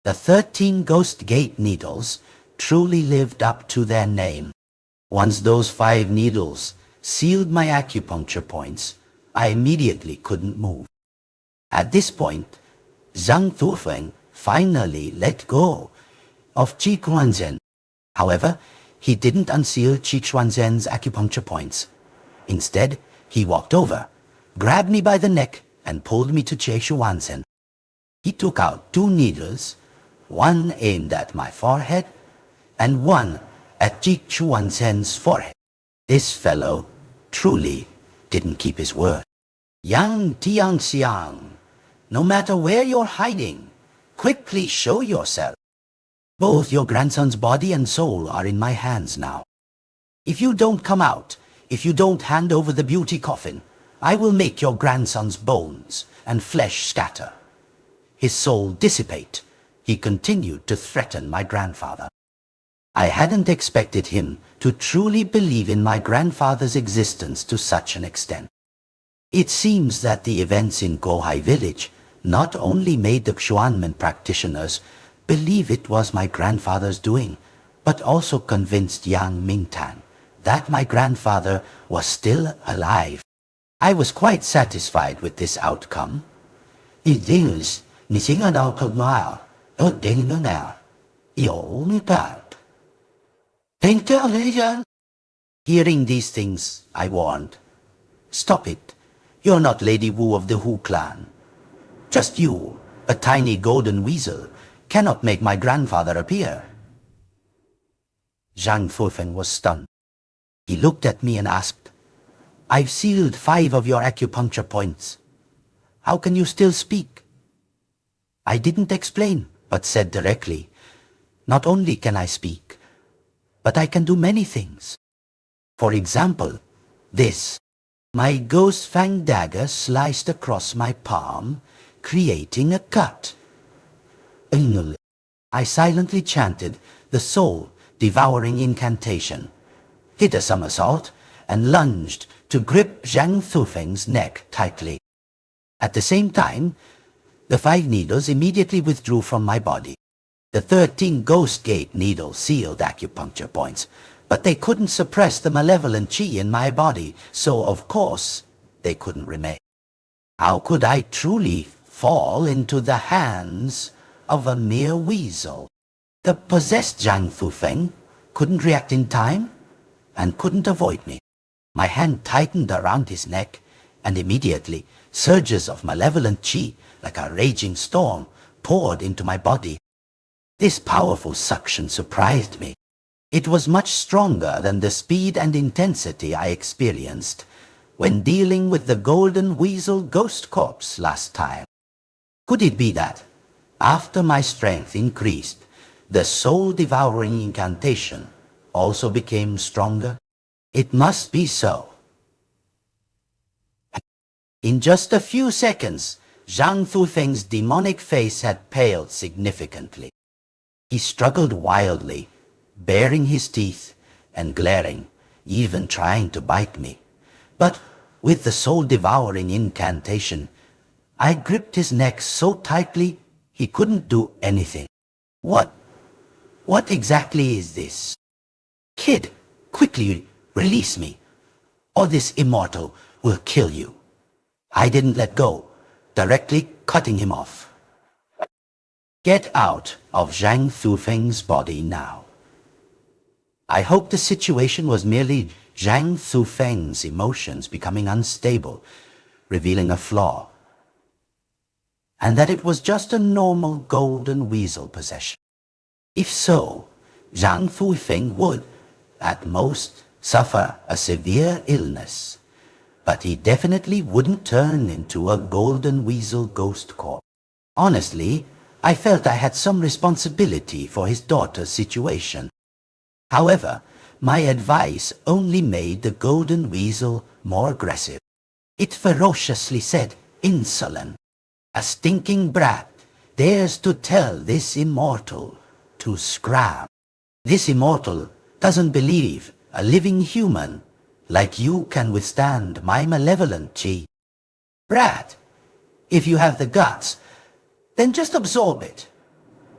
The 13 Ghost Gate needles truly lived up to their name. Once those 5 needles sealed my acupuncture points, I immediately couldn't move. At this point, Zhang Thuifeng finally let go of Qi Xuanzhen. However, he didn't unseal Qi Xuanzhen's acupuncture points. Instead, he walked over, grabbed me by the neck, and pulled me to Qi Xuanzhen. He took out 2 needles, one aimed at my forehead and one at Qi Xuanzhen's forehead. This fellow truly didn't keep his word. Yang Tiangxiang, no matter where you're hiding, quickly show yourself. Both your grandson's body and soul are in my hands now. If you don't come out, if you don't hand over the beauty coffin, I will make your grandson's bones and flesh scatter. His soul dissipate. He continued to threaten my grandfather. I hadn't expected him to truly believe in my grandfather's existence to such an extent. It seems that the events in Qinghua village not only made the Xuanmen practitioners believe it was my grandfather's doing, but also convinced Yang Mingtan that my grandfather was still alive. I was quite satisfied with this outcome. Hearing these things, I warned. Stop it. You're not Lady Wu of the Hu clan. Just you, a tiny golden weasel, cannot make my grandfather appear. Zhang Thuifeng was stunned. He looked at me and asked, I've sealed 5 of your acupuncture points. How can you still speak? I didn't explain, but said directly, not only can I speak, but I can do many things. For example, this. My ghost fang dagger sliced across my palm, creating a cut. I silently chanted the soul-devouring incantation, hit a somersault, and lunged to grip Zhang Thuifeng's neck tightly. At the same time, the 5 needles immediately withdrew from my body. The 13 ghost gate needles sealed acupuncture points, but they couldn't suppress the malevolent qi in my body, so of course they couldn't remain. How could I truly fall into the hands of a mere weasel? The possessed Zhang Thuifeng couldn't react in time and couldn't avoid me. My hand tightened around his neck, and immediately surges of malevolent qi, like a raging storm, poured into my body. This powerful suction surprised me. It was much stronger than the speed and intensity I experienced when dealing with the golden weasel ghost corpse last time. Could it be that, after my strength increased, the soul-devouring incantation also became stronger? It must be so. In just a few seconds, Zhang Thuifeng's demonic face had paled significantly. He struggled wildly, baring his teeth and glaring, even trying to bite me. But with the soul-devouring incantation, I gripped his neck so tightly he couldn't do anything. What exactly is this? Kid, quickly release me, or this immortal will kill you. I didn't let go, directly cutting him off. Get out of Zhang Thuifeng's body now. I hope the situation was merely Zhang Thuifeng's emotions becoming unstable, revealing a flaw, and that it was just a normal golden weasel possession. If so, Zhang Thuifeng would, at most, suffer a severe illness, but he definitely wouldn't turn into a golden weasel ghost corpse. Honestly, I felt I had some responsibility for his daughter's situation. However, my advice only made the golden weasel more aggressive. It ferociously said, insolent. A stinking brat dares to tell this immortal to scram. This immortal doesn't believe a living human like you can withstand my malevolent qi. Brat, if you have the guts, then just absorb it.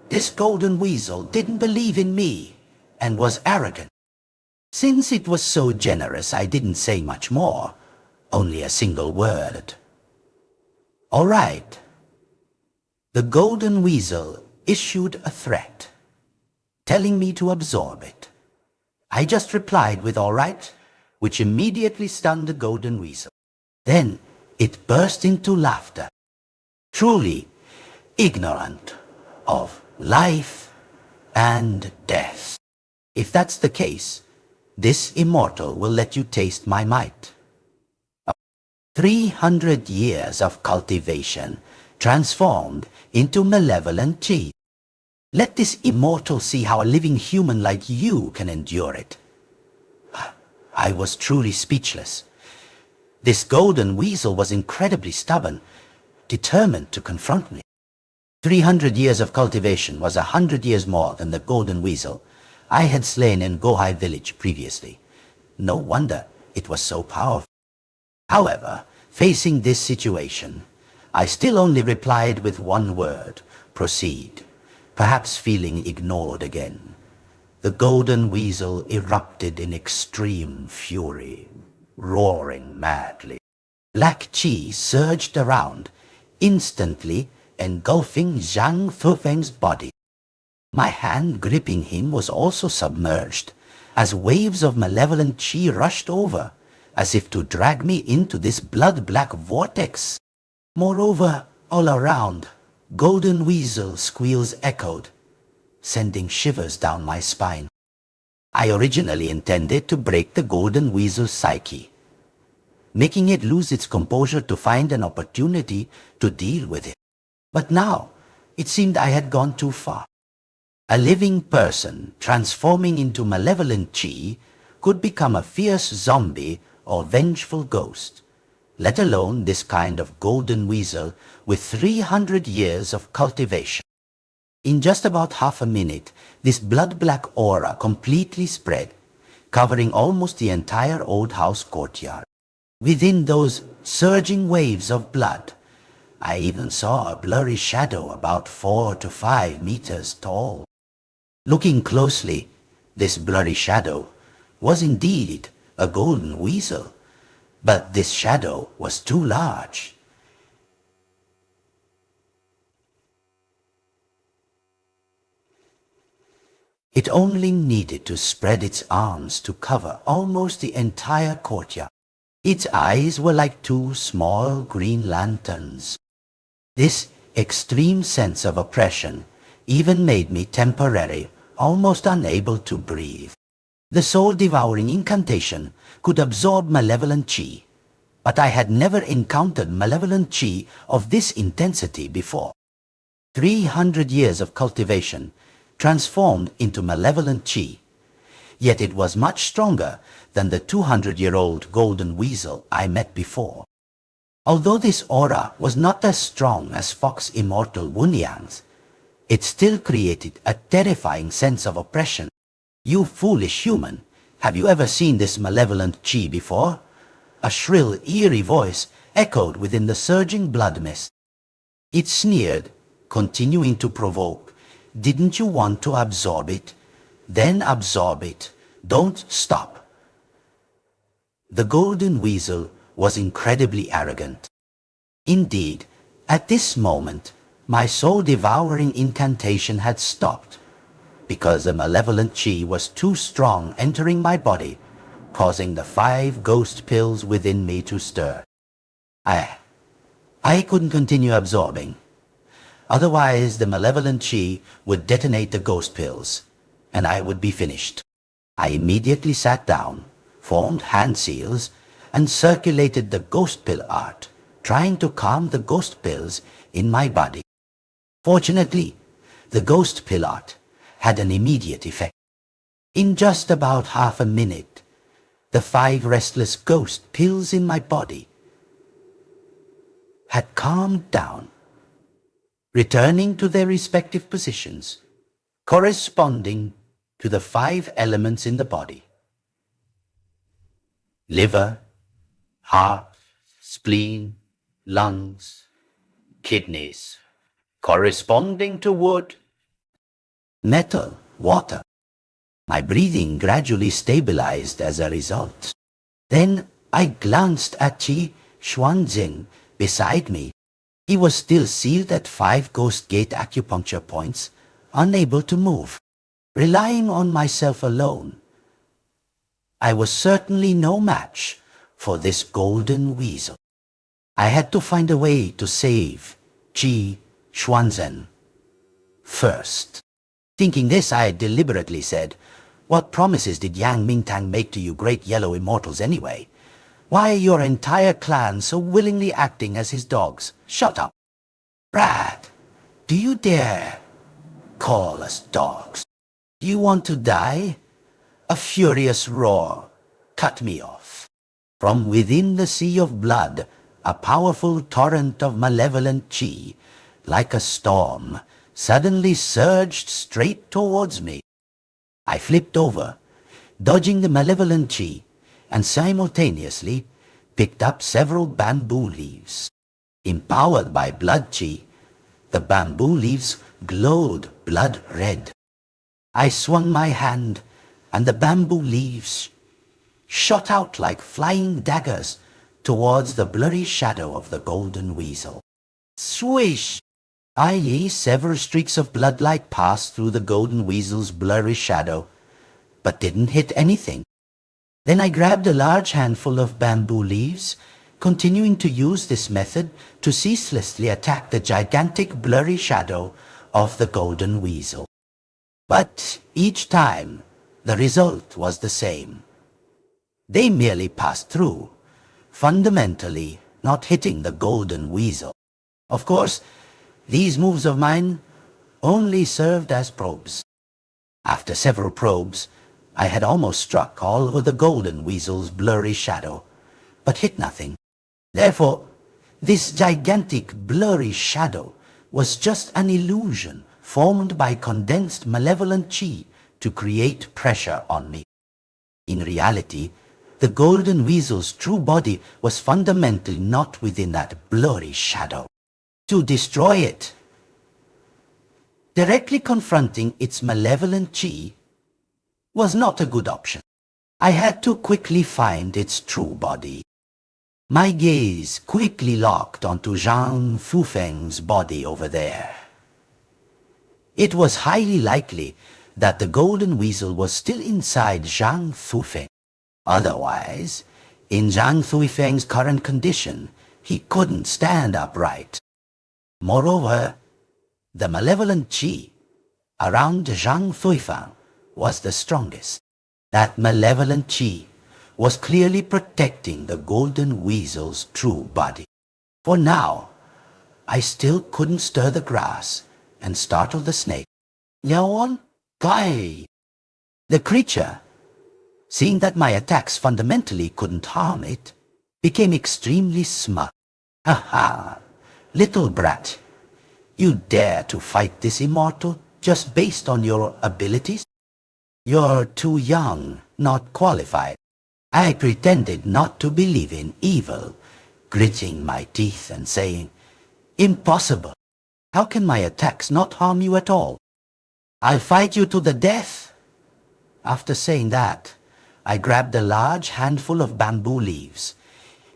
This golden weasel didn't believe in me and was arrogant. Since it was so generous, I didn't say much more, only a single word. All right. The golden weasel issued a threat, telling me to absorb it. I just replied with all right, which immediately stunned the golden weasel. Then it burst into laughter, truly ignorant of life and death. If that's the case, this immortal will let you taste my might. 300 years of cultivation transformed into malevolent Qi. Let this immortal see how a living human like you can endure it. I was truly speechless. This golden weasel was incredibly stubborn, determined to confront me. 300 years of cultivation was 100 years more than the golden weasel I had slain in Gohai village previously. No wonder it was so powerful. However, facing this situation, I still only replied with one word: proceed. Perhaps feeling ignored again, the golden weasel erupted in extreme fury, roaring madly. Black Qi surged around, instantly engulfing Zhang Thuifeng's body. My hand gripping him was also submerged, as waves of malevolent Qi rushed over, as if to drag me into this blood-black vortex. Moreover, all around, golden weasel squeals echoed, sending shivers down my spine. I originally intended to break the golden weasel's psyche, making it lose its composure to find an opportunity to deal with it. But now, it seemed I had gone too far. A living person transforming into malevolent Qi could become a fierce zombie or vengeful ghost, let alone this kind of golden weasel with 300 years of cultivation. In just about half a minute, this blood-black aura completely spread, covering almost the entire old house courtyard. Within those surging waves of blood, I even saw a blurry shadow about 4 to 5 meters tall. Looking closely, this blurry shadow was indeed a golden weasel, but this shadow was too large. It only needed to spread its arms to cover almost the entire courtyard. Its eyes were like 2 small green lanterns. This extreme sense of oppression even made me temporarily almost unable to breathe. The soul-devouring incantation could absorb malevolent Qi, but I had never encountered malevolent Qi of this intensity before. 300 years of cultivation transformed into malevolent Qi, yet it was much stronger than the 200-year-old golden weasel I met before. Although this aura was not as strong as Fox Immortal Wunyang's, it still created a terrifying sense of oppression. You foolish human, have you ever seen this malevolent Qi before? A shrill, eerie voice echoed within the surging blood mist. It sneered, continuing to provoke. Didn't you want to absorb it? Then absorb it. Don't stop. The golden weasel was incredibly arrogant. Indeed, at this moment, my soul-devouring incantation had stopped, because the malevolent Qi was too strong entering my body, causing the 5 ghost pills within me to stir. I couldn't continue absorbing. Otherwise, the malevolent Qi would detonate the ghost pills, and I would be finished. I immediately sat down, formed hand seals, and circulated the ghost pill art, trying to calm the ghost pills in my body. Fortunately, the ghost pill art had an immediate effect. In just about half a minute, the 5 restless ghost pills in my body had calmed down, returning to their respective positions, corresponding to the 5 elements in the body: liver, heart, spleen, lungs, kidneys, corresponding to wood, metal, water. My breathing gradually stabilized as a result. Then I glanced at Qi Xuanzhen beside me. He was still sealed at 5 ghost gate acupuncture points, unable to move. Relying on myself alone, I was certainly no match for this golden weasel. I had to find a way to save Qi Xuanzhen first. Thinking this, I deliberately said, "What promises did Yang Mingtang make to you great yellow immortals anyway? Why are your entire clan so willingly acting as his dogs? Shut up." "Brad, do you dare call us dogs? Do you want to die?" A furious roar cut me off. From within the sea of blood, a powerful torrent of malevolent Qi, like a storm, suddenly surged straight towards me. I flipped over, dodging the malevolent Qi, and simultaneously picked up several bamboo leaves. Empowered by blood Qi, the bamboo leaves glowed blood red. I swung my hand, and the bamboo leaves shot out like flying daggers towards the blurry shadow of the golden weasel. Swish! I.e., several streaks of bloodlight passed through the golden weasel's blurry shadow, but didn't hit anything. Then I grabbed a large handful of bamboo leaves, continuing to use this method to ceaselessly attack the gigantic blurry shadow of the golden weasel. But each time, the result was the same. They merely passed through, fundamentally not hitting the golden weasel. Of course, these moves of mine only served as probes. After several probes, I had almost struck all over the golden weasel's blurry shadow, but hit nothing. Therefore, this gigantic blurry shadow was just an illusion formed by condensed malevolent Qi to create pressure on me. In reality, the golden weasel's true body was fundamentally not within that blurry shadow. To destroy it, directly confronting its malevolent Qi, was not a good option. I had to quickly find its true body. My gaze quickly locked onto Zhang Thuifeng's body over there. It was highly likely that the golden weasel was still inside Zhang Thuifeng. Otherwise, in Zhang Thuifeng's current condition, he couldn't stand upright. Moreover, the malevolent Qi around Zhang Thuifeng was the strongest. That malevolent Qi was clearly protecting the golden weasel's true body. For now, I still couldn't stir the grass and startle the snake. Yawn, Gai! The creature, seeing that my attacks fundamentally couldn't harm it, became extremely smug. "Ha ha! Little brat, you dare to fight this immortal just based on your abilities? You're too young, not qualified." I pretended not to believe in evil, gritting my teeth and saying, "Impossible! How can my attacks not harm you at all? I'll fight you to the death." After saying that, I grabbed a large handful of bamboo leaves,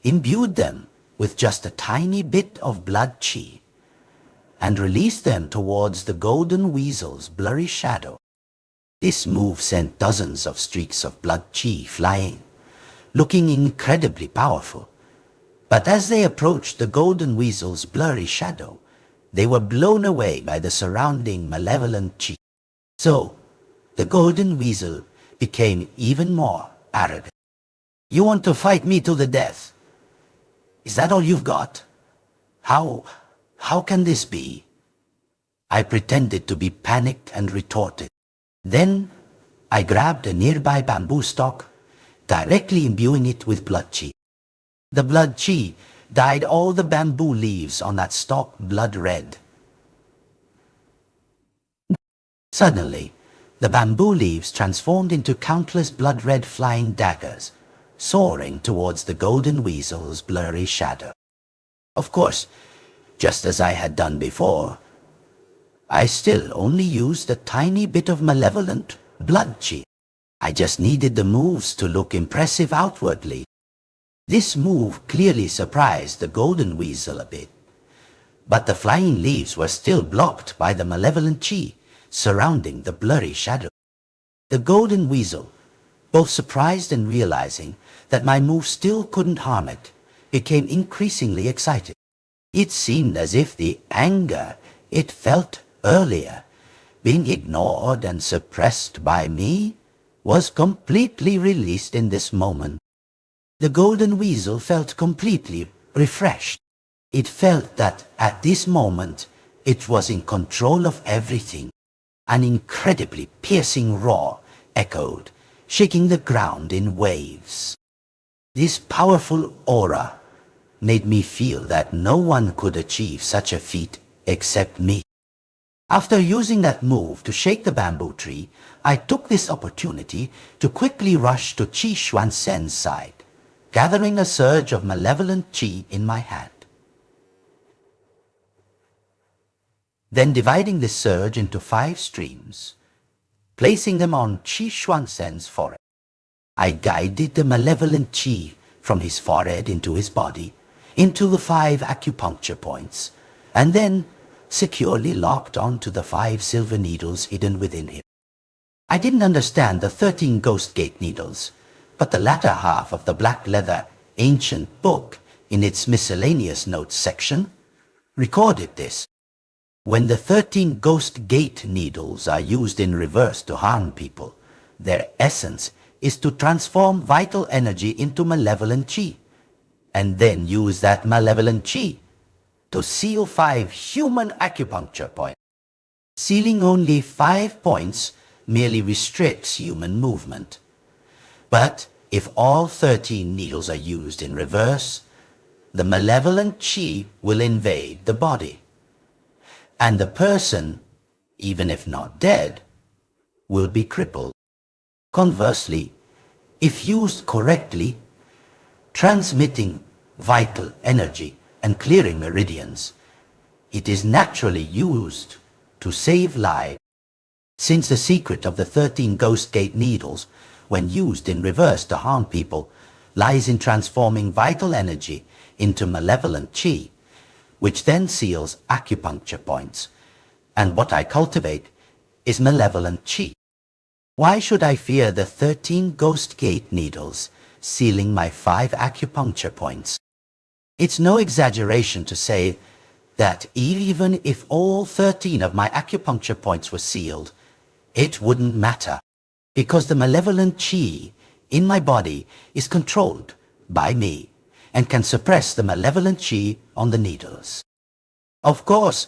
imbued them with just a tiny bit of blood Qi, and released them towards the golden weasel's blurry shadow. This move sent dozens of streaks of blood Qi flying, looking incredibly powerful. But as they approached the golden weasel's blurry shadow, they were blown away by the surrounding malevolent Qi. So, the golden weasel became even more arrogant. "You want to fight me to the death? Is that all you've got? How can this be?" I pretended to be panicked and retorted. Then I grabbed a nearby bamboo stalk, directly imbuing it with blood Qi. The blood Qi dyed all the bamboo leaves on that stalk blood red. Suddenly, the bamboo leaves transformed into countless blood-red flying daggers, soaring towards the golden weasel's blurry shadow. Of course, just as I had done before, I still only used a tiny bit of malevolent blood Qi. I just needed the moves to look impressive outwardly. This move clearly surprised the golden weasel a bit, but the flying leaves were still blocked by the malevolent Qi surrounding the blurry shadow. The golden weasel, both surprised and realizing that my move still couldn't harm it, became increasingly excited. It seemed as if the anger it felt earlier been ignored and suppressed by me, was completely released in this moment. The golden weasel felt completely refreshed. It felt that at this moment it was in control of everything. An incredibly piercing roar echoed, shaking the ground in waves. This powerful aura made me feel that no one could achieve such a feat except me. After using that move to shake the bamboo tree, I took this opportunity to quickly rush to Qi Xuanzhen's side, gathering a surge of malevolent qi in my hand. Then dividing this surge into 5 streams, placing them on Qi Xuanzhen's forehead, I guided the malevolent qi from his forehead into his body, into the 5 acupuncture points, and then securely locked onto the 5 silver needles hidden within him. I didn't understand the 13 ghost gate needles, but the latter half of the black leather ancient book in its miscellaneous notes section recorded this. When the 13 ghost gate needles are used in reverse to harm people, their essence is to transform vital energy into malevolent qi, and then use that malevolent qi to seal 5 human acupuncture points. Sealing only 5 points merely restricts human movement. But if all 13 needles are used in reverse, the malevolent qi will invade the body. And the person, even if not dead, will be crippled. Conversely, if used correctly, transmitting vital energy and clearing meridians, it is naturally used to save lives. Since the secret of the 13 ghost gate needles, when used in reverse to harm people, lies in transforming vital energy into malevolent qi, which then seals acupuncture points, and what I cultivate is malevolent qi. Why should I fear the 13 ghost gate needles sealing my 5 acupuncture points? It's no exaggeration to say that even if all 13 of my acupuncture points were sealed, it wouldn't matter, because the malevolent qi in my body is controlled by me and can suppress the malevolent qi on the needles. Of course,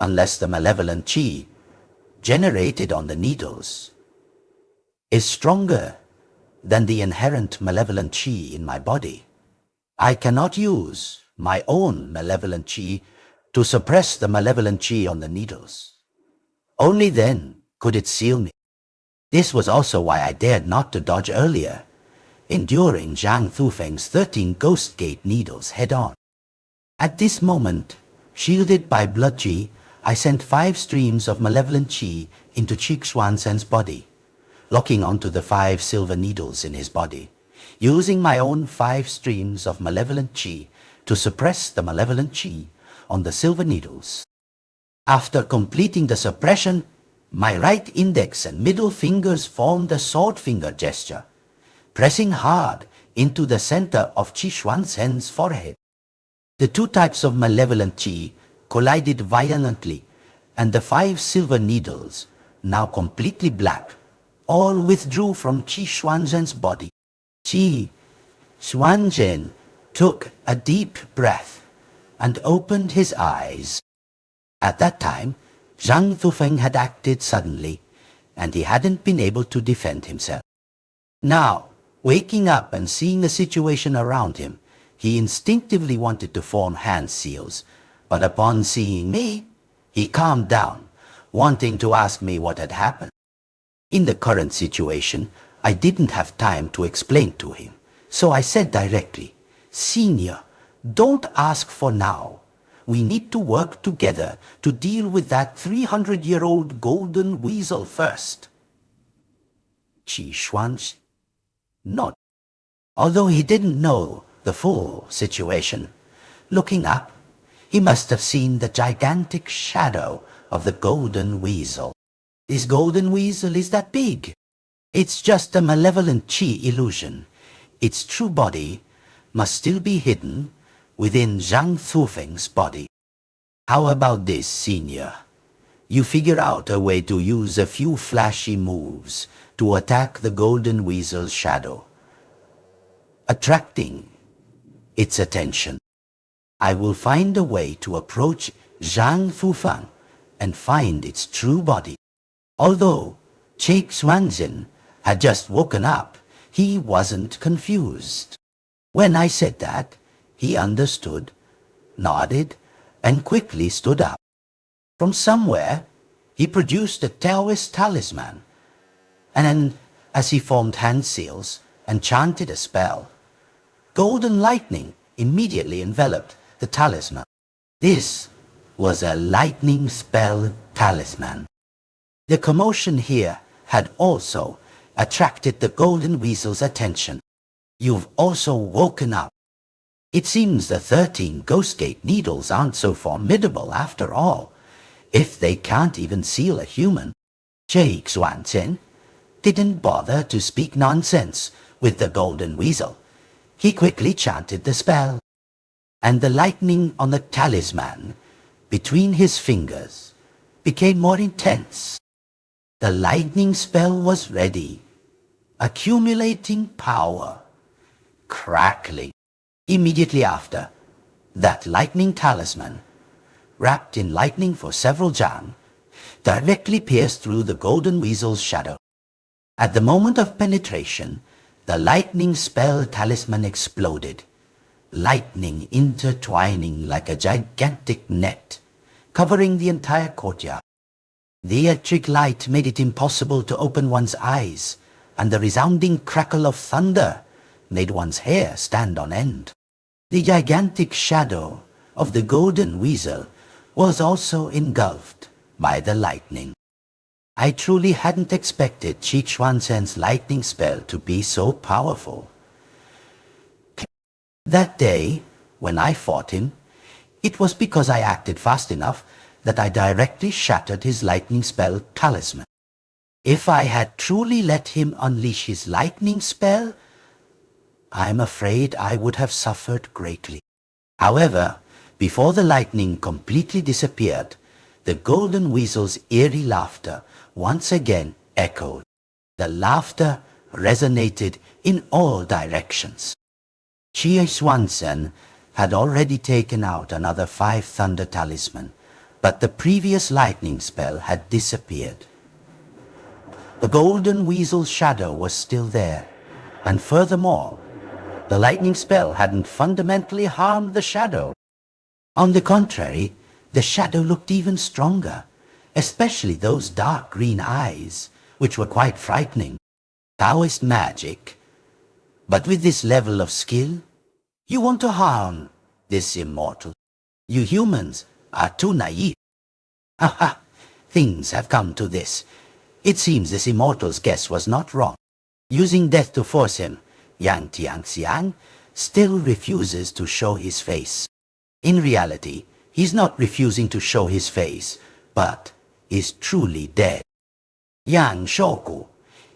unless the malevolent qi generated on the needles is stronger than the inherent malevolent qi in my body, I cannot use my own malevolent qi to suppress the malevolent qi on the needles. Only then could it seal me. This was also why I dared not to dodge earlier, enduring Zhang Thuifeng's 13 ghost gate needles head-on. At this moment, shielded by blood qi, I sent 5 streams of malevolent qi into Qi Xuanzhen's body, locking onto the 5 silver needles in his body, using my own 5 streams of malevolent qi to suppress the malevolent qi on the silver needles. After completing the suppression, my right index and middle fingers formed a sword finger gesture, pressing hard into the center of Qi Xuanzhen's forehead. The 2 types of malevolent qi collided violently, and the 5 silver needles, now completely black, all withdrew from Qi Xuanzhen's body. Qi Xuanzhen took a deep breath and opened his eyes. At that time, Zhang Thuifeng had acted suddenly, and he hadn't been able to defend himself. Now, waking up and seeing the situation around him, he instinctively wanted to form hand seals, but upon seeing me, he calmed down, wanting to ask me what had happened. In the current situation, I didn't have time to explain to him, so I said directly, "Senior, don't ask for now. We need to work together to deal with that 300-year-old golden weasel first." Qi Xuanzhen nodded. Although he didn't know the full situation, looking up, he must have seen the gigantic shadow of the golden weasel. This golden weasel is that big. It's just a malevolent qi illusion. Its true body must still be hidden within Zhang Thuifeng's body. How about this, Senior? you figure out a way to use a few flashy moves to attack the golden weasel's shadow, attracting its attention. I will find a way to approach Zhang Thuifeng and find its true body. Although Qi Xuanzhen had just woken up, he wasn't confused. When I said that, he understood, nodded, and quickly stood up. From somewhere, he produced a Taoist talisman, and as he formed hand seals and chanted a spell, golden lightning immediately enveloped the talisman. This was a lightning spell talisman. The commotion here had also attracted the golden weasel's attention. You've also woken up. It seems the 13 Ghost Gate needles aren't so formidable after all, if they can't even seal a human. Qi Xuanzhen didn't bother to speak nonsense with the golden weasel. He quickly chanted the spell, and the lightning on the talisman between his fingers became more intense. The lightning spell was ready, accumulating power, crackling. Immediately after, that lightning talisman, wrapped in lightning for several jang, directly pierced through the golden weasel's shadow. At the moment of penetration, the lightning spell talisman exploded, lightning intertwining like a gigantic net, covering the entire courtyard. The electric light made it impossible to open one's eyes, and the resounding crackle of thunder made one's hair stand on end. The gigantic shadow of the golden weasel was also engulfed by the lightning. I truly hadn't expected Qi Xuanzhen's lightning spell to be so powerful. That day, when I fought him, it was because I acted fast enough that I directly shattered his lightning spell talisman. If I had truly let him unleash his lightning spell, I'm afraid I would have suffered greatly. However, before the lightning completely disappeared, the golden weasel's eerie laughter once again echoed. The laughter resonated in all directions. Qi Xuanzhen had already taken out another 5 thunder talisman, but the previous lightning spell had disappeared. The golden weasel's shadow was still there, and furthermore, the lightning spell hadn't fundamentally harmed the shadow. On the contrary, the shadow looked even stronger, especially those dark green eyes, which were quite frightening. Taoist magic. But with this level of skill, you want to harm this immortal. You humans are too naive. Aha, things have come to this. It seems this immortal's guess was not wrong. Using death to force him, Yang Tianxiang still refuses to show his face. In reality, he's not refusing to show his face, but is truly dead. Yang Shoku,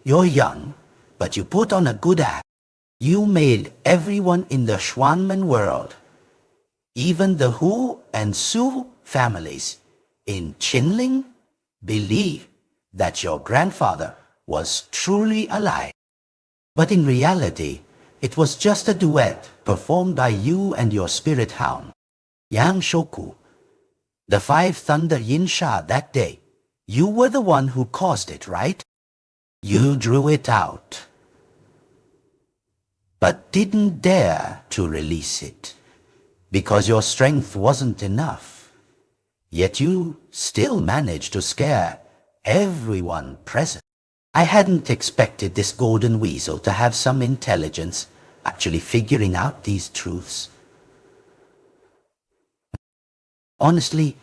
you're young, but you put on a good act. You made everyone in the Xuanmen world, even the Hu and Su families in Qinling, believe that your grandfather was truly alive. But in reality, it was just a duet performed by you and your spirit hound, Yang Shoku. The 5 thunder Yinsha that day, you were the one who caused it, right? You drew it out, but didn't dare to release it, because your strength wasn't enough. Yet you still managed to scare everyone present. I hadn't expected this golden weasel to have some intelligence, actually figuring out these truths. Honestly,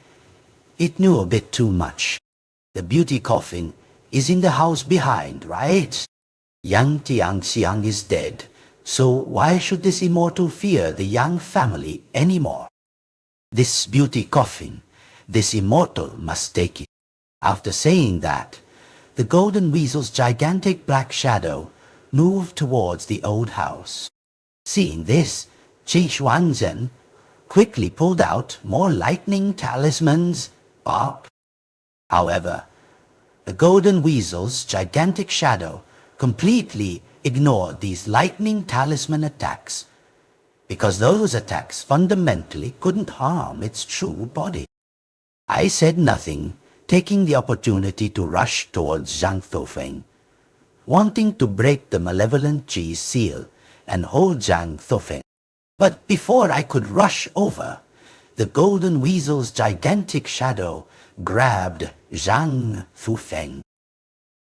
it knew a bit too much. The Beauty Coffin is in the house behind, right? Yang Tianxiang is dead, so why should this immortal fear the Yang family anymore? This Beauty Coffin, this immortal must take it. After saying that, the golden weasel's gigantic black shadow moved towards the old house. Seeing this, Qi Xuanzhen quickly pulled out more lightning talismans. Bop, However, the golden weasel's gigantic shadow completely ignored these lightning talisman attacks, because those attacks fundamentally couldn't harm its true body. I said nothing, taking the opportunity to rush towards Zhang Thuifeng, wanting to break the malevolent Qi's seal and hold Zhang Thuifeng. But before I could rush over, the golden weasel's gigantic shadow grabbed Zhang Thuifeng.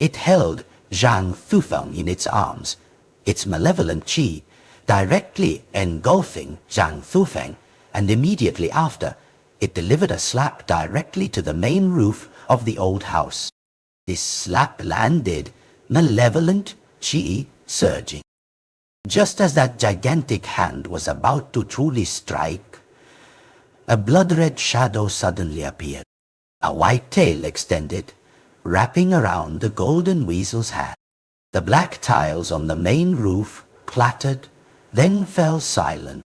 It held Zhang Thuifeng in its arms, its malevolent Qi directly engulfing Zhang Thuifeng, and immediately after, it delivered a slap directly to the main roof of the old house. This slap landed, malevolent Qi surging. Just as that gigantic hand was about to truly strike, a blood-red shadow suddenly appeared. A white tail extended, wrapping around the golden weasel's hand. The black tiles on the main roof clattered, then fell silent.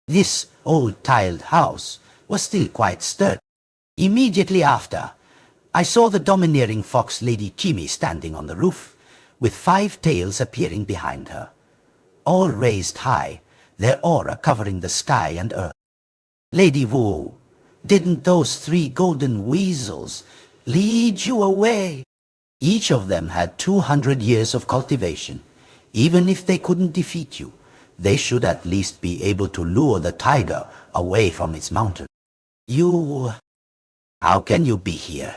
This old tiled house was still quite sturdy. Immediately after, I saw the domineering fox Lady Qimi standing on the roof, with 5 tails appearing behind her, all raised high, their aura covering the sky and earth. Lady Wu, didn't those 3 golden weasels lead you away? Each of them had 200 years of cultivation. Even if they couldn't defeat you, they should at least be able to lure the tiger away from its mountain. How can you be here?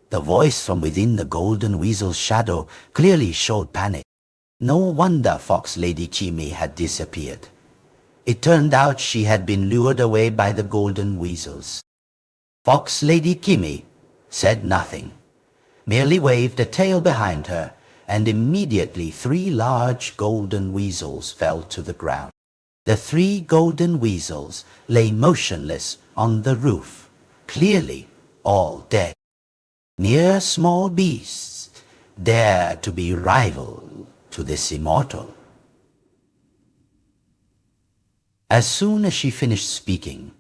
The voice from within the golden weasel's shadow clearly showed panic. No wonder Fox Lady Qimi had disappeared. It turned out she had been lured away by the golden weasels. Fox Lady Qimi said nothing, merely waved a tail behind her, and immediately 3 large golden weasels fell to the ground. The 3 golden weasels lay motionless on the roof, clearly all dead. Mere small beasts dare to be rival to this immortal. As soon as she finished speaking,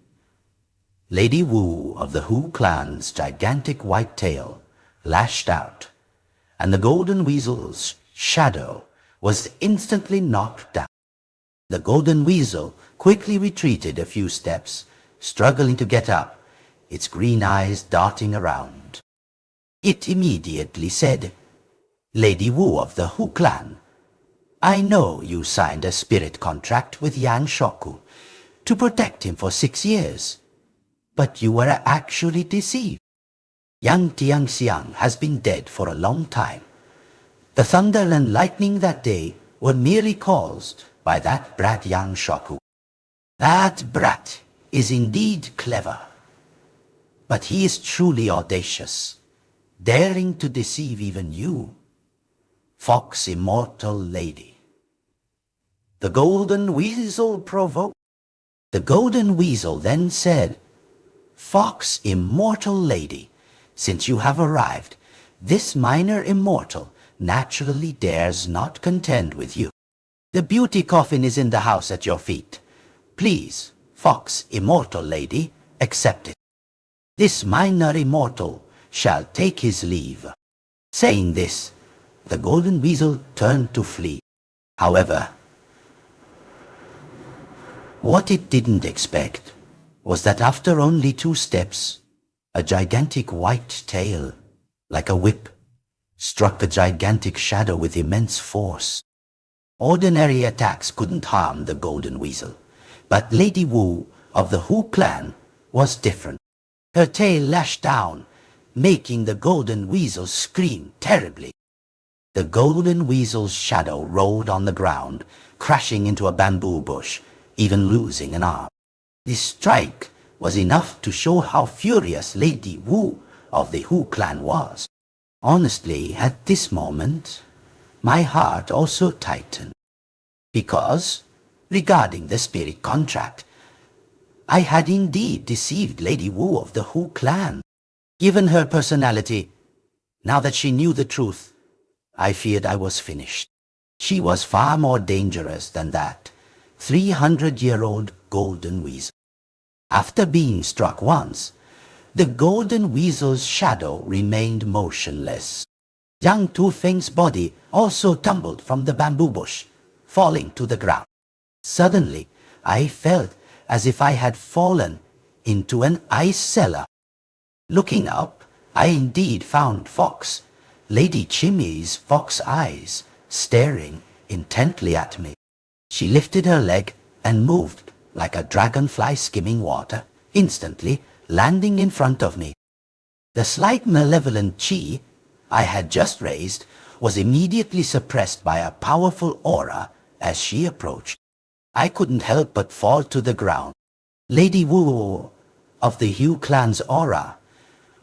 Lady Wu of the Hu clan's gigantic white tail lashed out, and the golden weasel's shadow was instantly knocked down. The golden weasel quickly retreated a few steps, struggling to get up, its green eyes darting around. It immediately said, "Lady Wu of the Hu clan, I know you signed a spirit contract with Yang Shoku to protect him for 6 years, but you were actually deceived. Yang Tianxiang has been dead for a long time. The thunder and lightning that day were merely caused by that brat Yang Shoku. That brat is indeed clever, but he is truly audacious, daring to deceive even you, Fox Immortal Lady." The golden weasel provoked. The golden weasel then said, "Fox Immortal Lady, since you have arrived, this minor immortal naturally dares not contend with you. The beauty coffin is in the house at your feet. Please, Fox Immortal Lady, accept it. This minor immortal shall take his leave." Saying this, the golden weasel turned to flee. However, what it didn't expect was that after only 2 steps, a gigantic white tail, like a whip, struck the gigantic shadow with immense force. Ordinary attacks couldn't harm the golden weasel, but Lady Wu of the Hu clan was different. Her tail lashed down, making the golden weasel scream terribly. The golden weasel's shadow rolled on the ground, crashing into a bamboo bush, even losing an arm. This strike was enough to show how furious Lady Wu of the Hu clan was. Honestly, at this moment, my heart also tightened, because, regarding the spirit contract, I had indeed deceived Lady Wu of the Hu clan. Given her personality, now that she knew the truth, I feared I was finished. She was far more dangerous than that 300-year-old golden weasel. After being struck once, The golden weasel's shadow remained motionless. Zhang Thuifeng's body also tumbled from the bamboo bush, falling to the ground. Suddenly, I felt as if I had fallen into an ice cellar. Looking up, I indeed found Fox, Lady Chimmy's fox eyes, staring intently at me. She lifted her leg and moved like a dragonfly skimming water, instantly landing in front of me. The slight malevolent Qi I had just raised was immediately suppressed by a powerful aura as she approached. I couldn't help but fall to the ground. Lady Wu of the Hu clan's aura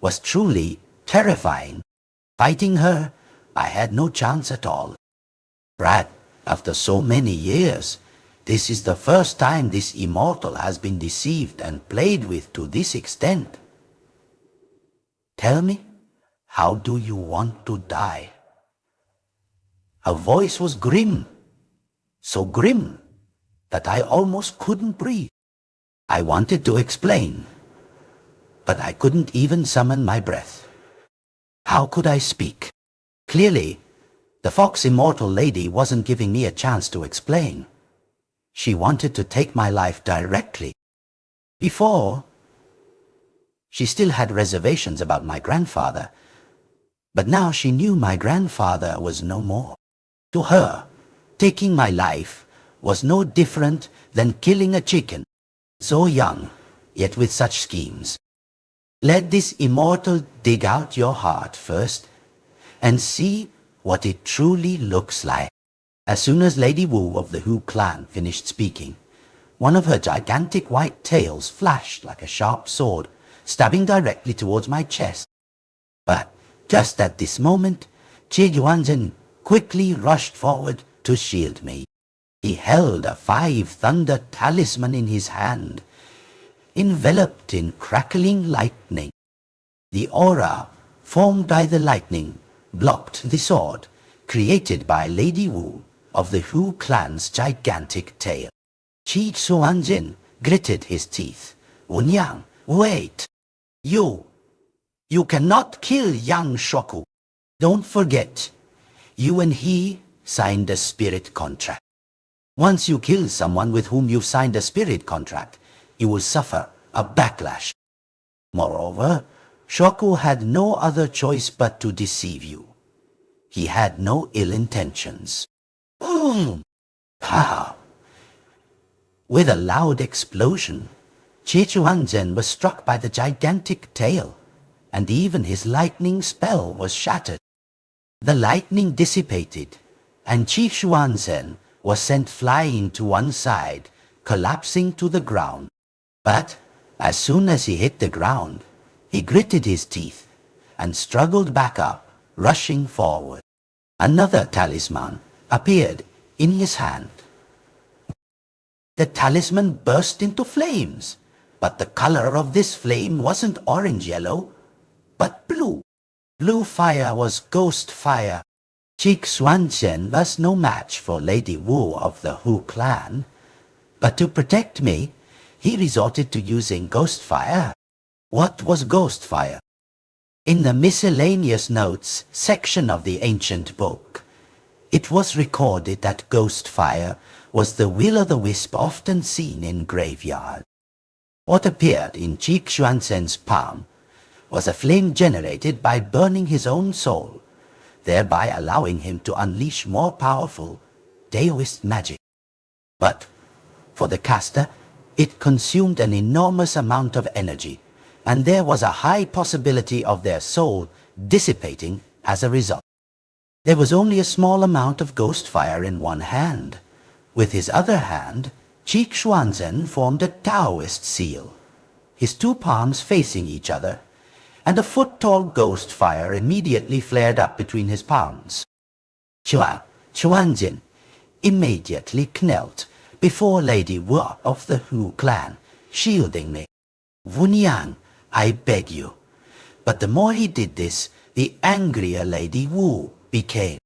was truly terrifying. Fighting her, I had no chance at all. Brad, after so many years, this is the first time this immortal has been deceived and played with to this extent. Tell me, how do you want to die? Her voice was grim, so grim that I almost couldn't breathe. I wanted to explain, but I couldn't even summon my breath. How could I speak? Clearly, the Fox Immortal lady wasn't giving me a chance to explain. She wanted to take my life directly. Before, she still had reservations about my grandfather, but now she knew my grandfather was no more. To her, taking my life was no different than killing a chicken, so young, yet with such schemes. Let this immortal dig out your heart first, and see what it truly looks like. As soon as Lady Wu of the Hu clan finished speaking, one of her gigantic white tails flashed like a sharp sword, stabbing directly towards my chest. But just at this moment, Qi Xuanzhen quickly rushed forward to shield me. He held a 5-thunder talisman in his hand, enveloped in crackling lightning. The aura formed by the lightning blocked the sword created by Lady Wu of the Hu clan's gigantic tail. Qi Xuanzhen gritted his teeth. "Wunyang, wait! You cannot kill young Shoku. Don't forget, you and he signed a spirit contract. Once you kill someone with whom you've signed a spirit contract, you will suffer a backlash. Moreover, Shoku had no other choice but to deceive you. He had no ill intentions." Ha! With a loud explosion, Qi Xuanzhen was struck by the gigantic tail, and even his lightning spell was shattered. The lightning dissipated, and Qi Xuanzhen was sent flying to one side, collapsing to the ground. But as soon as he hit the ground, he gritted his teeth and struggled back up, rushing forward. Another talisman appeared in his hand. The talisman burst into flames, but the color of this flame wasn't orange-yellow, but blue. Blue fire was ghost fire. Qi Xuanzhen was no match for Lady Wu of the Hu clan, but to protect me, he resorted to using ghost fire. What was ghost fire? In the miscellaneous notes section of the ancient book, it was recorded that ghost fire was the will-o'-the-wisp often seen in graveyards. What appeared in Qi Xuanzhen's palm was a flame generated by burning his own soul, thereby allowing him to unleash more powerful Taoist magic. But for the caster, it consumed an enormous amount of energy, and there was a high possibility of their soul dissipating as a result. There was only a small amount of ghost fire in one hand. With his other hand, Qi Xuanzhen formed a Taoist seal, his two palms facing each other, and a foot-tall ghost fire immediately flared up between his palms. Xuanzhen immediately knelt before Lady Wu of the Hu clan, shielding me. "Wunyang, I beg you." But the more he did this, the angrier Lady Wu became.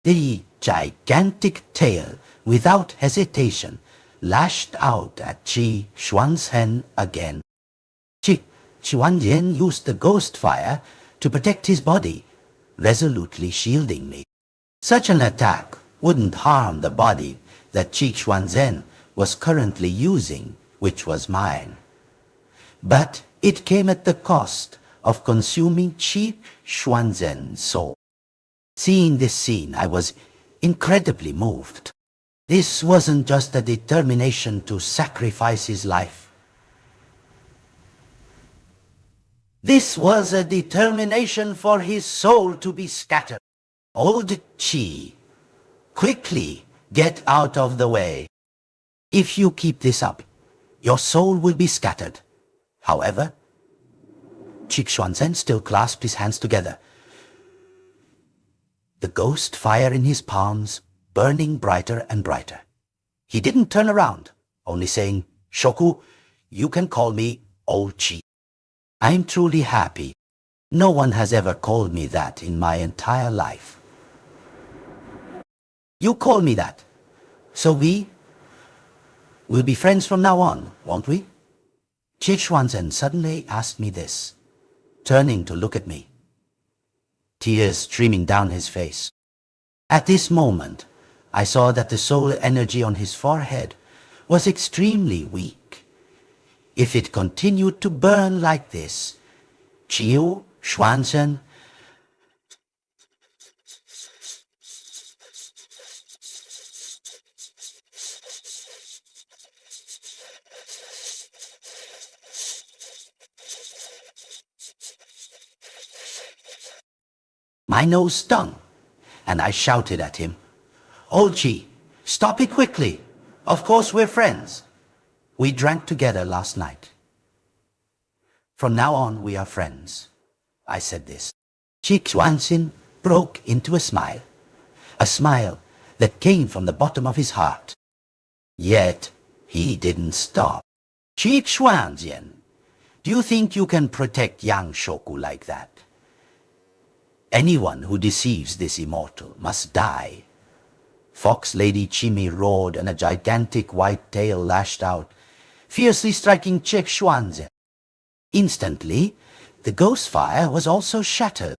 The gigantic tail, without hesitation, lashed out at Qi Xuanzhen again. Qi Xuanzhen used the ghost fire to protect his body, resolutely shielding me. Such an attack wouldn't harm the body that Qi Xuanzhen was currently using, which was mine. But it came at the cost of consuming Qi Xuanzhen's soul. Seeing this scene, I was incredibly moved. This wasn't just a determination to sacrifice his life. This was a determination for his soul to be scattered. Old Qi, quickly get out of the way. If you keep this up, your soul will be scattered. However, Qi Xuanzhen still clasped his hands together, the ghost fire in his palms burning brighter and brighter. He didn't turn around, only saying, "Shoku, you can call me Old Qi." I'm truly happy. No one has ever called me that in my entire life. You call me that, so we'll be friends from now on, won't we? Qi Xuanzhen suddenly asked me this, turning to look at me, tears streaming down his face. At this moment, I saw that the soul energy on his forehead was extremely weak. If it continued to burn like this, Qi Xuanzhen My nose stung, and I shouted at him, "Old Qi, stop it quickly. Of course we're friends. We drank together last night. From now on we are friends." I said this. Qi Xuanzhen broke into a smile that came from the bottom of his heart. Yet he didn't stop. "Qi Xuanzhen, do you think you can protect young Shoku like that? Anyone who deceives this immortal must die." Fox Lady Chimi roared and a gigantic white tail lashed out, fiercely striking Qi Xuanzhen. Instantly, the ghost fire was also shattered.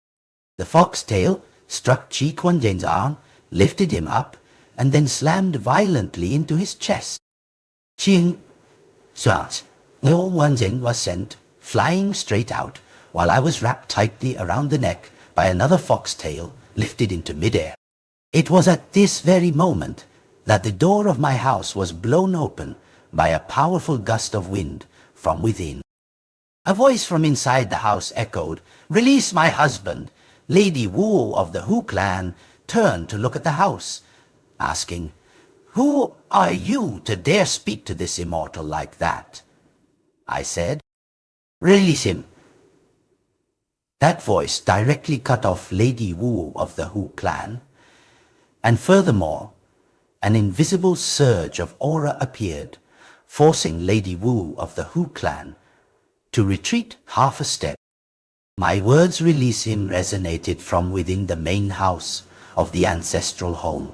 The fox tail struck Qi Xuanzhen's arm, lifted him up, and then slammed violently into his chest. Qi Xuanzhen was sent flying straight out, while I was wrapped tightly around the neck by another fox tail lifted into midair. It was at this very moment that the door of my house was blown open by a powerful gust of wind from within. A voice from inside the house echoed, "Release my husband." Lady Wu of the Hu clan turned to look at the house, asking, "Who are you to dare speak to this immortal like that?" I said, "Release him." That voice directly cut off Lady Wu of the Hu clan, and furthermore, an invisible surge of aura appeared, forcing Lady Wu of the Hu clan to retreat half a step. My words, "release him," resonated from within the main house of the ancestral home,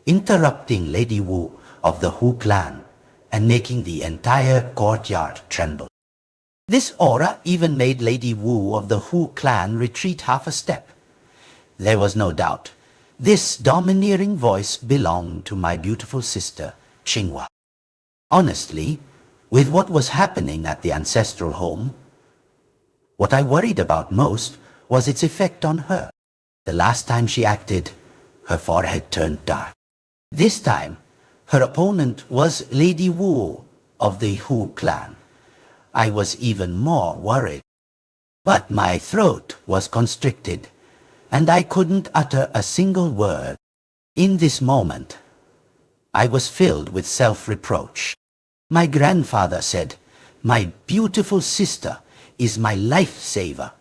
interrupting Lady Wu of the Hu clan and making the entire courtyard tremble. This aura even made Lady Wu of the Hu clan retreat half a step. There was no doubt. This domineering voice belonged to my beautiful sister, Qinghua. Honestly, with what was happening at the ancestral home, what I worried about most was its effect on her. The last time she acted, her forehead turned dark. This time, her opponent was Lady Wu of the Hu clan. I was even more worried. But my throat was constricted, and I couldn't utter a single word. In this moment, I was filled with self-reproach. My grandfather said, "My beautiful sister is my life-saver,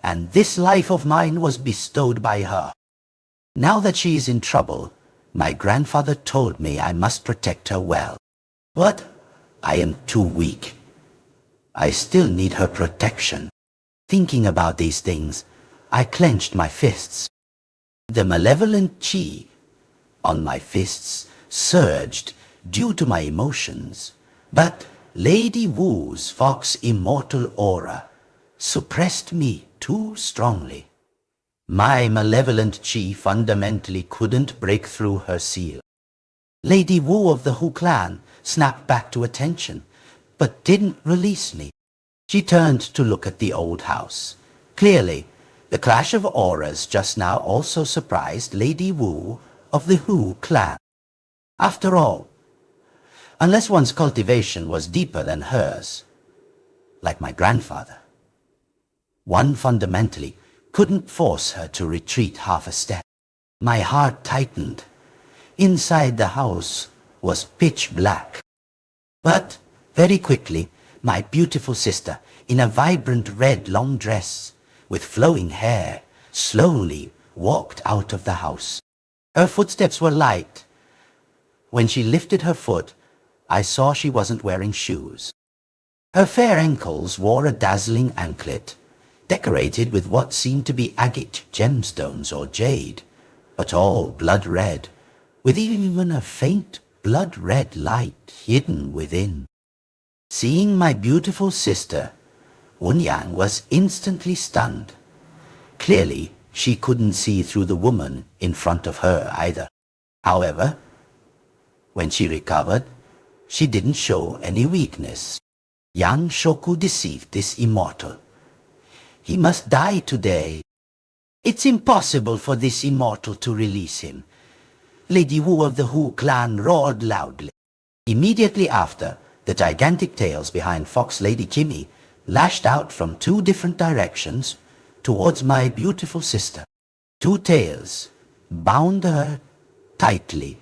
and this life of mine was bestowed by her. Now that she is in trouble, my grandfather told me I must protect her well. But I am too weak. I still need her protection." Thinking about these things, I clenched my fists. The malevolent Qi on my fists surged due to my emotions, but Lady Wu's Fox Immortal aura suppressed me too strongly. My malevolent Qi fundamentally couldn't break through her seal. Lady Wu of the Hu clan snapped back to attention, but didn't release me. She turned to look at the old house. Clearly, the clash of auras just now also surprised Lady Wu of the Hu clan. After all, unless one's cultivation was deeper than hers, like my grandfather, one fundamentally couldn't force her to retreat half a step. My heart tightened. Inside the house was pitch black. But very quickly, my beautiful sister, in a vibrant red long dress, with flowing hair, slowly walked out of the house. Her footsteps were light. When she lifted her foot, I saw she wasn't wearing shoes. Her fair ankles wore a dazzling anklet, decorated with what seemed to be agate gemstones or jade, but all blood red, with even a faint blood red light hidden within. Seeing my beautiful sister, Wunyang was instantly stunned. Clearly, she couldn't see through the woman in front of her either. However, when she recovered, she didn't show any weakness. Yang Shoku deceived this immortal. He must die today. It's impossible for this immortal to release him. Lady Wu of the Hu clan roared loudly. Immediately after, the gigantic tails behind Fox Lady Kimi lashed out from two different directions towards my beautiful sister. Two tails bound her tightly.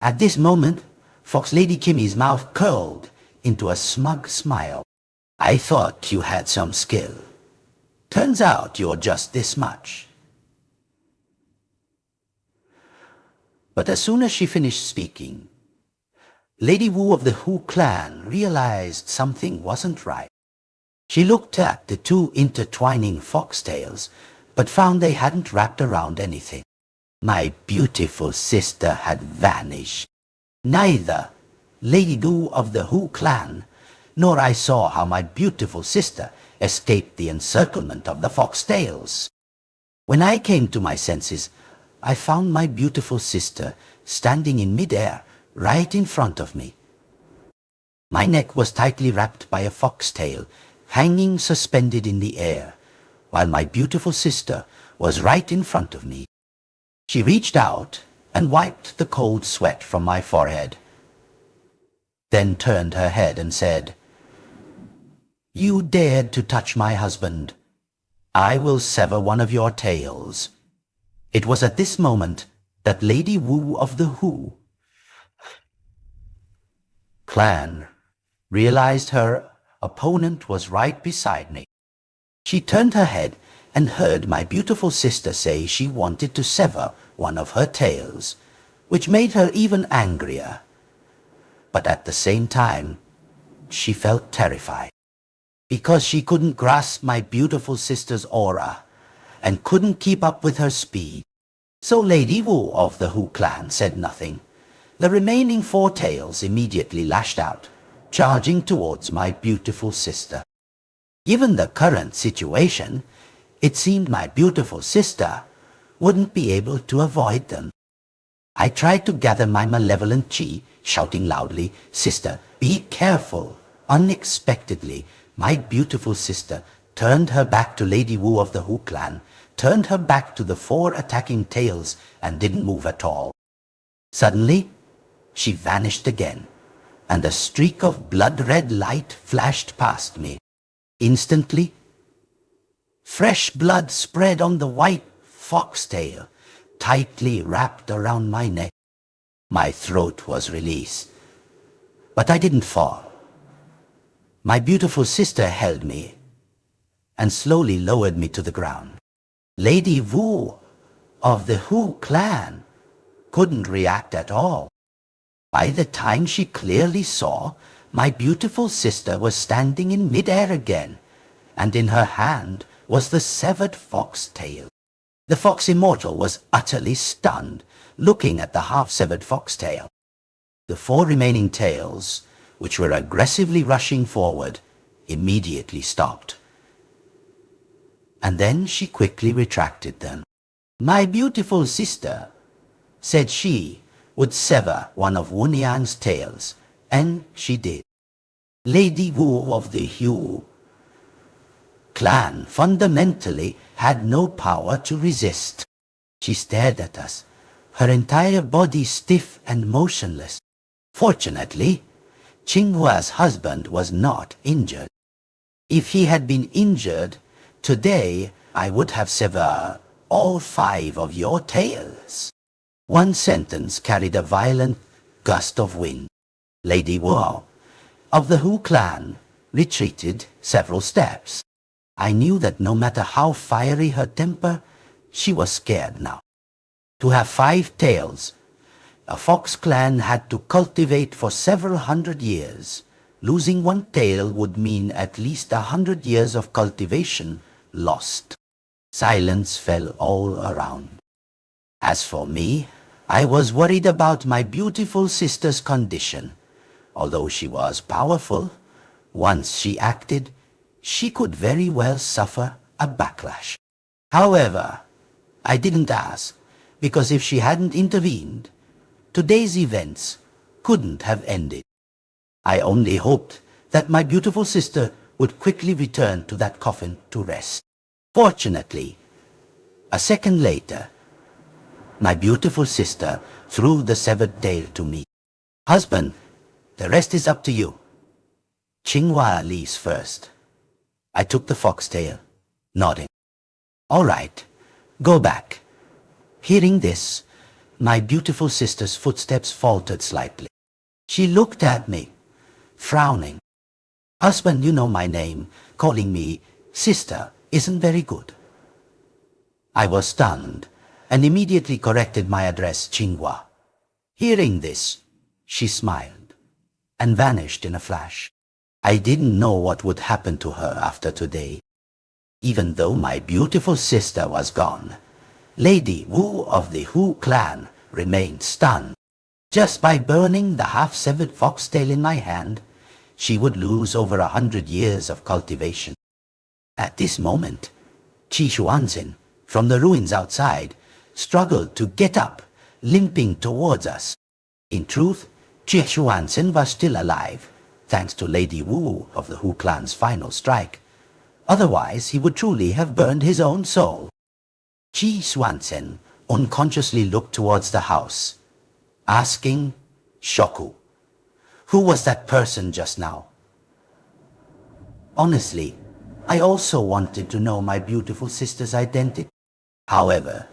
At this moment, Fox Lady Kimi's mouth curled into a smug smile. I thought you had some skill. Turns out you're just this much. But as soon as she finished speaking, Lady Wu of the Hu clan realized something wasn't right. She looked at the two intertwining foxtails, but found they hadn't wrapped around anything. My beautiful sister had vanished. Neither Lady Wu of the Hu clan nor I saw how my beautiful sister escaped the encirclement of the foxtails. When I came to my senses, I found my beautiful sister standing in midair right in front of me. My neck was tightly wrapped by a foxtail, hanging suspended in the air, while my beautiful sister was right in front of me. She reached out and wiped the cold sweat from my forehead, then turned her head and said, "You dared to touch my husband. I will sever one of your tails." It was at this moment that Lady Wu of the Hu clan realized her opponent was right beside me. She turned her head and heard my beautiful sister say she wanted to sever one of her tails, which made her even angrier. But at the same time, she felt terrified, because she couldn't grasp my beautiful sister's aura and couldn't keep up with her speed. So Lady Wu of the Hu clan said nothing. The remaining four tails immediately lashed out, charging towards my beautiful sister. Given the current situation, it seemed my beautiful sister wouldn't be able to avoid them. I tried to gather my malevolent Qi, shouting loudly, "Sister, be careful!" Unexpectedly, my beautiful sister turned her back to Lady Wu of the Hu clan, turned her back to the four attacking tails, and didn't move at all. Suddenly, she vanished again, and a streak of blood-red light flashed past me. Instantly, fresh blood spread on the white foxtail, tightly wrapped around my neck. My throat was released, but I didn't fall. My beautiful sister held me and slowly lowered me to the ground. Lady Wu of the Hu clan couldn't react at all. By the time she clearly saw, my beautiful sister was standing in midair again, and in her hand was the severed foxtail. The Fox Immortal was utterly stunned, looking at the half-severed foxtail. The four remaining tails which were aggressively rushing forward, immediately stopped. And then she quickly retracted them. "My beautiful sister," said she, would sever one of Wu Nian's tails, and she did. Lady Wu of the Hu clan fundamentally had no power to resist. She stared at us, her entire body stiff and motionless. Fortunately, Qinghua's husband was not injured. If he had been injured, today I would have severed all 5 of your tails. One sentence carried a violent gust of wind. Lady Wu of the Hu clan retreated several steps. I knew that no matter how fiery her temper, she was scared now. To have 5 tails, a fox clan had to cultivate for several hundred years. Losing one tail would mean at least 100 years of cultivation lost. Silence fell all around. As for me, I was worried about my beautiful sister's condition. Although she was powerful, once she acted, she could very well suffer a backlash. However, I didn't ask, because if she hadn't intervened, today's events couldn't have ended. I only hoped that my beautiful sister would quickly return to that coffin to rest. Fortunately, a second later, my beautiful sister threw the severed tail to me. "Husband, the rest is up to you. Qinghua leaves first." I took the foxtail, nodding. "All right, go back." Hearing this, my beautiful sister's footsteps faltered slightly. She looked at me, frowning. "Husband, you know my name. Calling me sister isn't very good." I was stunned and immediately corrected my address, Qinghua. Hearing this, she smiled and vanished in a flash. I didn't know what would happen to her after today. Even though my beautiful sister was gone, Lady Wu of the Hu clan remained stunned. Just by burning the half-severed foxtail in my hand, she would lose over 100 years of cultivation. At this moment, Qi Xuanzhen, from the ruins outside, struggled to get up, limping towards us. In truth, Qi Xuanzhen was still alive, thanks to Lady Wu of the Hu clan's final strike. Otherwise, he would truly have burned his own soul. Qi Xuanzhen unconsciously looked towards the house, asking Shoku, "Who was that person just now?" Honestly, I also wanted to know my beautiful sister's identity. However,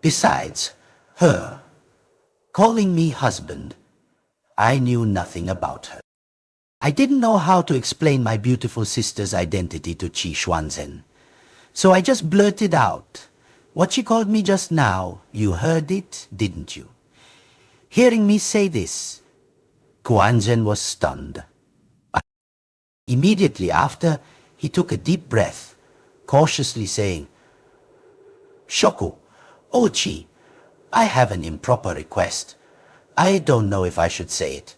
besides her calling me husband, I knew nothing about her. I didn't know how to explain my beautiful sister's identity to Qi Xuanzhen, so I just blurted out, "What she called me just now, you heard it, didn't you?" Hearing me say this, Xuanzhen was stunned. Immediately after, he took a deep breath, cautiously saying, "Shoku, oh Qi, I have an improper request. I don't know if I should say it.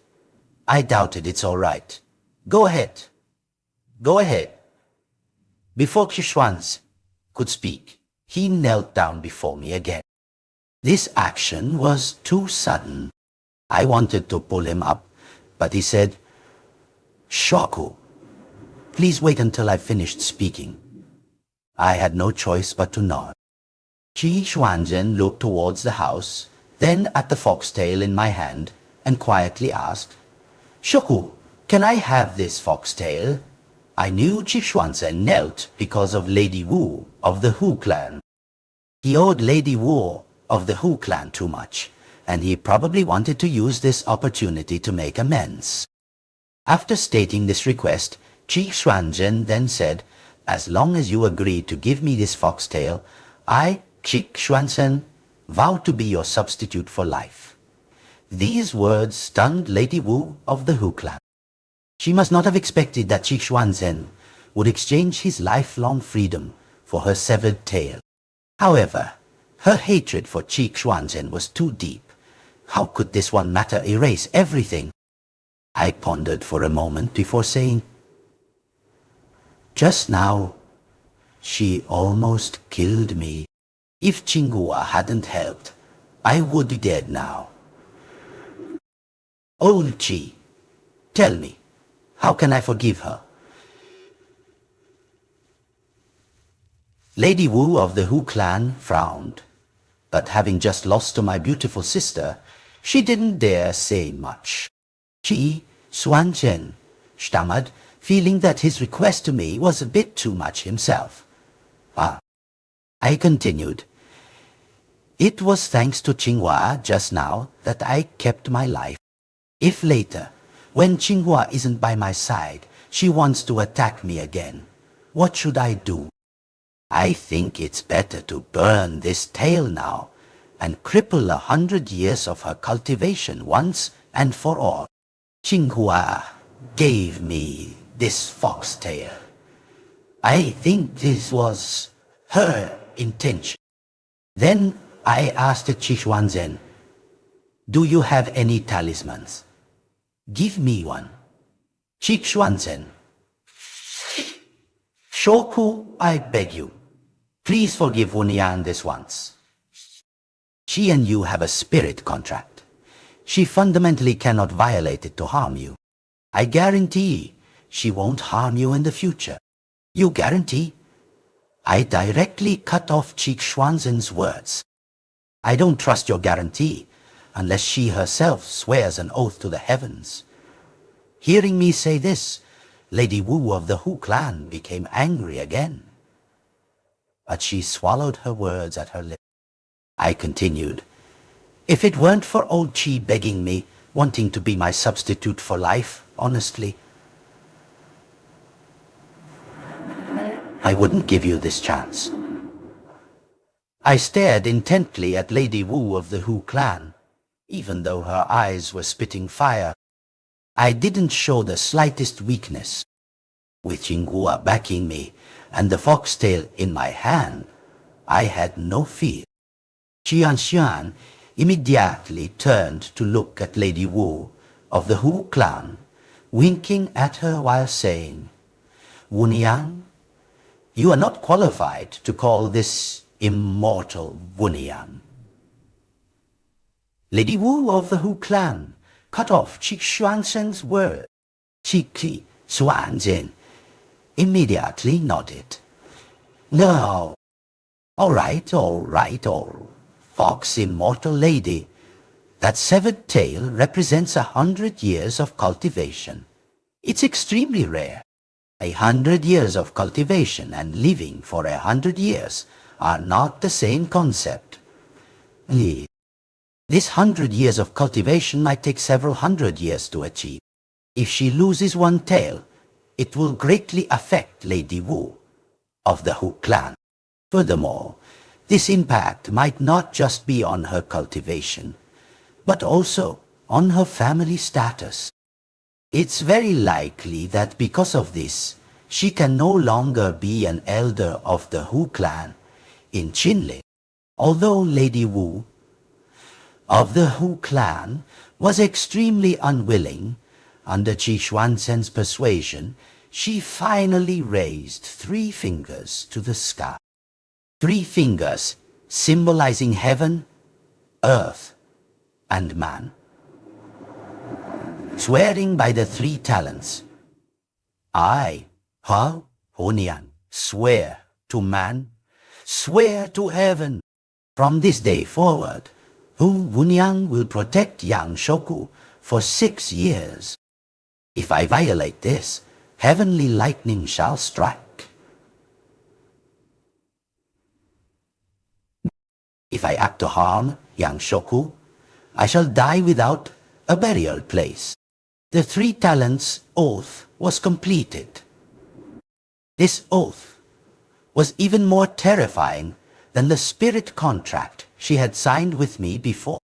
I doubted it's all right. Go ahead. Go ahead." Before Qi Xuanzhen could speak, he knelt down before me again. This action was too sudden. I wanted to pull him up, but he said, "Shoku, please wait until I've finished speaking." I had no choice but to nod. Qi Xuanzhen looked towards the house, then at the foxtail in my hand, and quietly asked, "Shoku, can I have this foxtail?" I knew Qi Xuanzhen knelt because of Lady Wu of the Hu clan. He owed Lady Wu of the Hu clan too much, and he probably wanted to use this opportunity to make amends. After stating this request, Qi Xuanzhen then said, "As long as you agree to give me this foxtail, I, Qi Xuanzhen, vow to be your substitute for life." These words stunned Lady Wu of the Hu clan. She must not have expected that Qi Xuanzhen would exchange his lifelong freedom for her severed tail. However, her hatred for Qi Xuanzhen was too deep. How could this one matter erase everything? I pondered for a moment before saying, "Just now, she almost killed me. If Qinghua hadn't helped, I would be dead now. Old Qi, tell me, how can I forgive her?" Lady Wu of the Hu clan frowned, but having just lost to my beautiful sister, she didn't dare say much. Qi Xuanzhen stammered, feeling that his request to me was a bit too much himself. I continued, "It was thanks to Qinghua just now that I kept my life. If later, when Qinghua isn't by my side, she wants to attack me again, what should I do? I think it's better to burn this tale now and cripple 100 years of her cultivation once and for all. Qinghua gave me this foxtail. I think this was her intention." Then I asked Qi Xuanzhen, "Do you have any talismans? Give me one." Qi Xuanzhen, "Shoku, I beg you, please forgive Wunyan this once. She and you have a spirit contract. She fundamentally cannot violate it to harm you. I guarantee she won't harm you in the future." "You guarantee?" I directly cut off Qi Xuanzhen's words. "I don't trust your guarantee unless she herself swears an oath to the heavens." Hearing me say this, Lady Wu of the Hu clan became angry again. But she swallowed her words at her lips. I continued, "If it weren't for old Qi begging me, wanting to be my substitute for life, honestly, I wouldn't give you this chance." I stared intently at Lady Wu of the Hu clan, even though her eyes were spitting fire. I didn't show the slightest weakness. With Qinghua backing me and the foxtail in my hand, I had no fear. Xuanzhen immediately turned to look at Lady Wu of the Hu clan, winking at her while saying, "Wunyan, you are not qualified to call this immortal Wunyan." Lady Wu of the Hu clan cut off Qi Xuanzhen's word. Qi Xuanzhen immediately nodded. "No, all right, Fox Immortal lady. That severed tail represents 100 years of cultivation. It's extremely rare. 100 years of cultivation and living for 100 years are not the same concept. This 100 years of cultivation might take several hundred years to achieve. If she loses one tail, it will greatly affect Lady Wu of the Hu clan. Furthermore, this impact might not just be on her cultivation, but also on her family status. It's very likely that because of this, she can no longer be an elder of the Hu clan in Qinli. Although Lady Wu of the Hu clan was extremely unwilling, under Qi Xuanzhen's persuasion, she finally raised 3 fingers to the sky. 3 fingers symbolizing heaven, earth, and man. Swearing by the 3 talents, "I, Hunian, swear to man, swear to heaven. From this day forward, Wunian will protect Yang Shoku for 6 years. If I violate this, heavenly lightning shall strike. If I act to harm Yang Shoku, I shall die without a burial place." The 3 talents oath was completed. This oath was even more terrifying than the spirit contract she had signed with me before.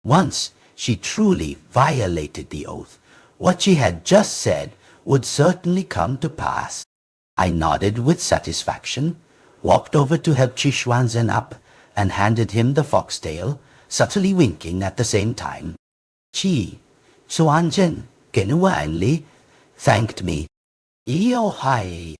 Once she truly violated the oath, what she had just said would certainly come to pass. I nodded with satisfaction, walked over to help Qi Xuanzhen up, and handed him the foxtail, subtly winking at the same time. "Qi Xuanzhen, Qinghua thanked me. Yo hai